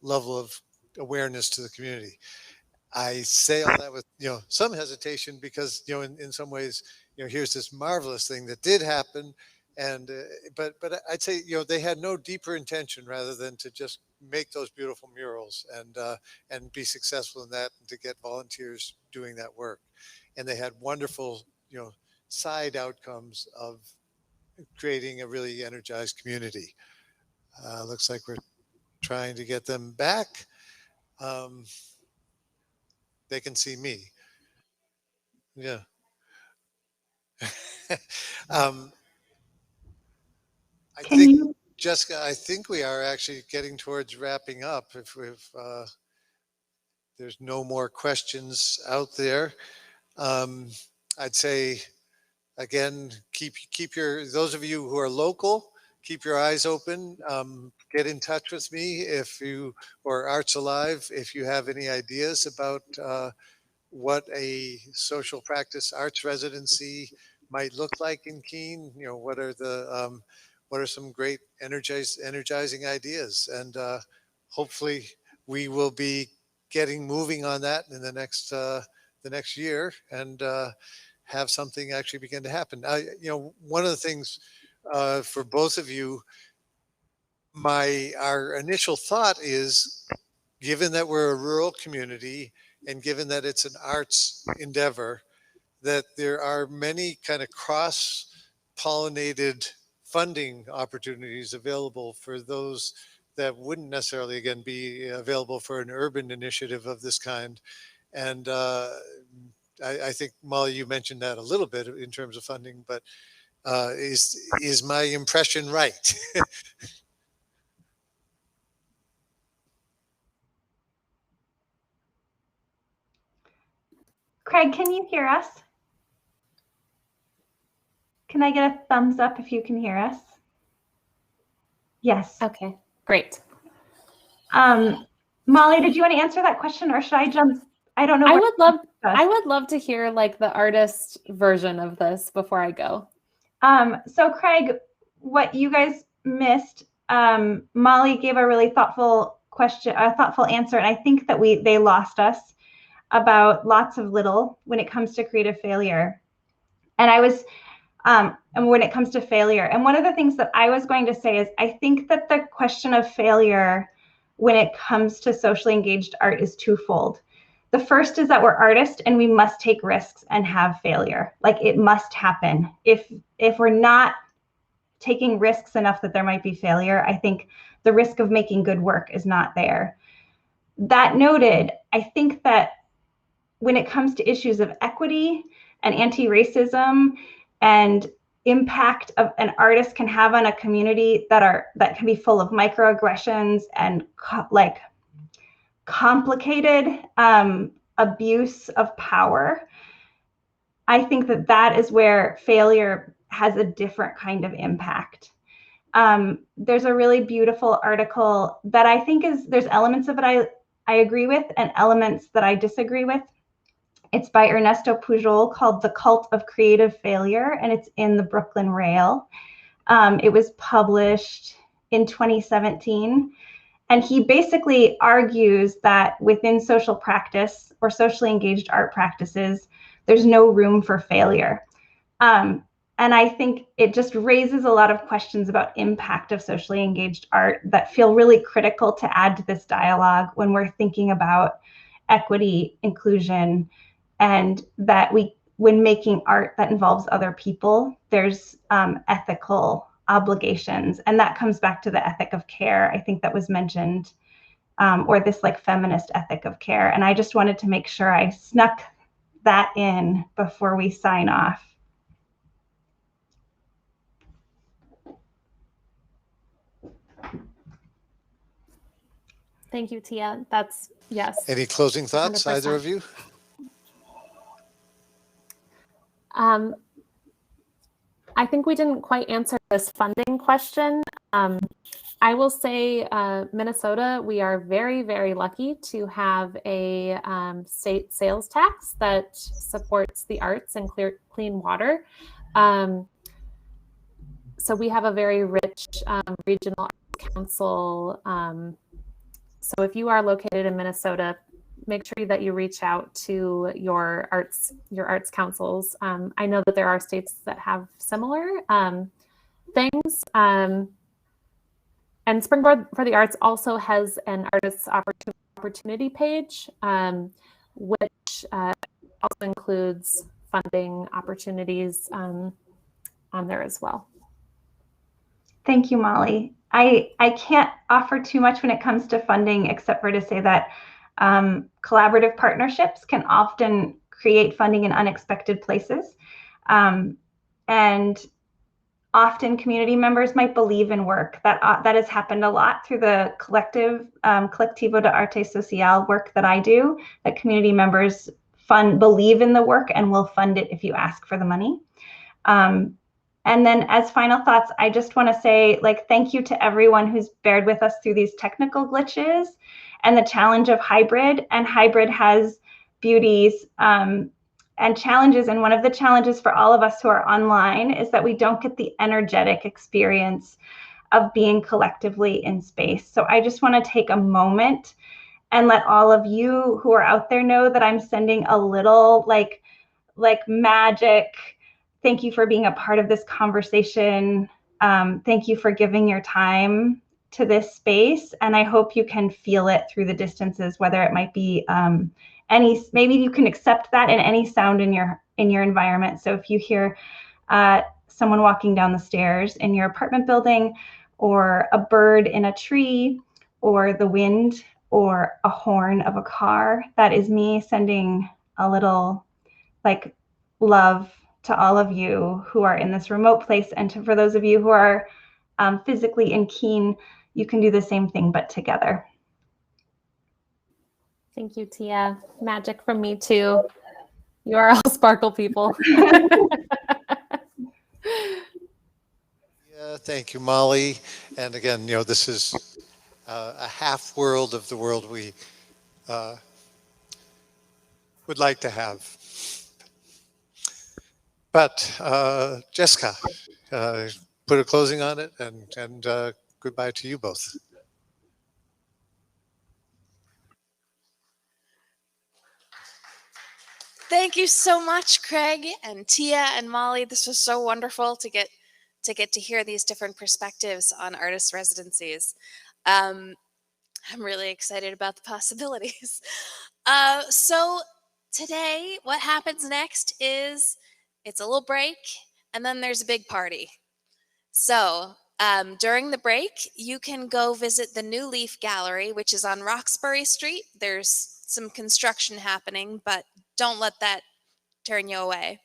level of awareness to the community. I say all that with some hesitation because in some ways here's this marvelous thing that did happen, and but I'd say they had no deeper intention rather than to just make those beautiful murals and be successful in that and to get volunteers doing that work, and they had wonderful side outcomes of creating a really energized community. Looks like we're trying to get them back. Um, they can see me. Yeah. um, I can think, you, Jessica, I think we are actually getting towards wrapping up. If there's no more questions out there, um, I'd say again, keep your those of you who are local, keep your eyes open. Get in touch with me if you or Arts Alive if you have any ideas about what a social practice arts residency might look like in Keene. What are some great energizing ideas, and hopefully we will be getting moving on that in the next year and have something actually begin to happen. One of the things for both of you, our initial thought is, given that we're a rural community and given that it's an arts endeavor, that there are many kind of cross pollinated funding opportunities available for those that wouldn't necessarily, again, be available for an urban initiative of this kind. And I think, Molly, you mentioned that a little bit in terms of funding, but is my impression right? Craig, can you hear us? Can I get a thumbs up if you can hear us? Yes. Okay, great. Molly, did you want to answer that question, or should I jump? I don't know. I would love to hear like the artist version of this before I go. So Craig, what you guys missed, Molly gave a really thoughtful question, a thoughtful answer, and I think that they lost us about lots of little when it comes to creative failure. And I was, and when it comes to failure, and one of the things that I was going to say is I think that the question of failure when it comes to socially engaged art is twofold. The first is that we're artists and we must take risks and have failure. Like, it must happen. If we're not taking risks enough that there might be failure, I think the risk of making good work is not there. That noted, I think that when it comes to issues of equity and anti-racism and impact of an artist can have on a community that can be full of microaggressions and complicated abuse of power, I think that is where failure has a different kind of impact. There's a really beautiful article that I think there's elements of it I agree with and elements that I disagree with. It's by Ernesto Pujol called The Cult of Creative Failure, and it's in the Brooklyn Rail. It was published in 2017. And he basically argues that within social practice or socially engaged art practices, there's no room for failure. And I think it just raises a lot of questions about impact of socially engaged art that feel really critical to add to this dialogue when we're thinking about equity, inclusion, and that when making art that involves other people, there's ethical obligations. And that comes back to the ethic of care, I think that was mentioned, or this like feminist ethic of care. And I just wanted to make sure I snuck that in before we sign off. Thank you, Tia. That's, yes. Any closing thoughts, 100%. either of you? I think we didn't quite answer this funding question. I will say Minnesota, we are very, very lucky to have a state sales tax that supports the arts and clean water. So we have a very rich regional arts council. So if you are located in Minnesota, make sure that you reach out to your arts councils. I know that there are states that have similar things. And Springboard for the Arts also has an artist's opportunity page, which also includes funding opportunities on there as well. Thank you, Molly. I can't offer too much when it comes to funding, except for to say that collaborative partnerships can often create funding in unexpected places. And often community members might believe in work. That has happened a lot through the Colectivo de Arte Social work that I do, that community members believe in the work and will fund it if you ask for the money. And then as final thoughts, I just want to say, thank you to everyone who's bared with us through these technical glitches and the challenge of hybrid. And hybrid has beauties and challenges. And one of the challenges for all of us who are online is that we don't get the energetic experience of being collectively in space. So I just want to take a moment and let all of you who are out there know that I'm sending a little like magic. Thank you for being a part of this conversation. Thank you for giving your time to this space. And I hope you can feel it through the distances, whether it might be maybe you can accept that in any sound in your environment. So if you hear someone walking down the stairs in your apartment building, or a bird in a tree, or the wind, or a horn of a car, that is me sending a little love to all of you who are in this remote place. And for those of you who are physically in Keene, you can do the same thing, but together. Thank you, Tia. Magic from me too. You are all sparkle people. Yeah, thank you, Molly. And again, this is a half world of the world we would like to have. But Jessica, put a closing on it, and goodbye to you both. Thank you so much, Craig and Tia and Molly. This was so wonderful to get to hear these different perspectives on artist residencies. I'm really excited about the possibilities. So today, what happens next is it's a little break, and then there's a big party. So during the break, you can go visit the New Leaf Gallery, which is on Roxbury Street. There's some construction happening, but don't let that turn you away.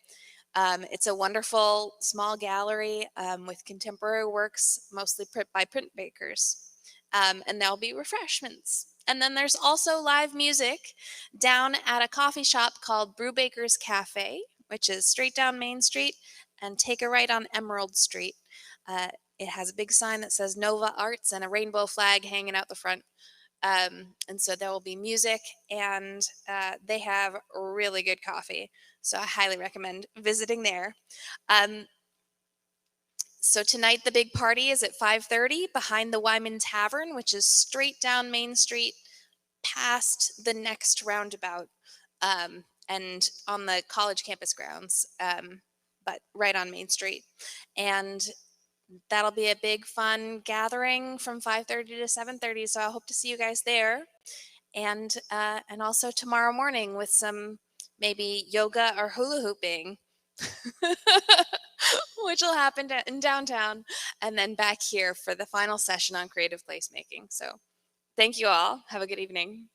It's a wonderful small gallery with contemporary works, mostly by printmakers. And there'll be refreshments. And then there's also live music down at a coffee shop called Brewbaker's Cafe, which is straight down Main Street. and take a right on Emerald Street. It has a big sign that says Nova Arts and a rainbow flag hanging out the front. And so there will be music, and they have really good coffee. So I highly recommend visiting there. So tonight the big party is at 5:30 behind the Wyman Tavern, which is straight down Main Street past the next roundabout, and on the college campus grounds, but right on Main Street. And that'll be a big fun gathering from 5:30 to 7:30. So I hope to see you guys there. And also tomorrow morning with some maybe yoga or hula hooping, which will happen in downtown, and then back here for the final session on creative placemaking. So thank you all. Have a good evening.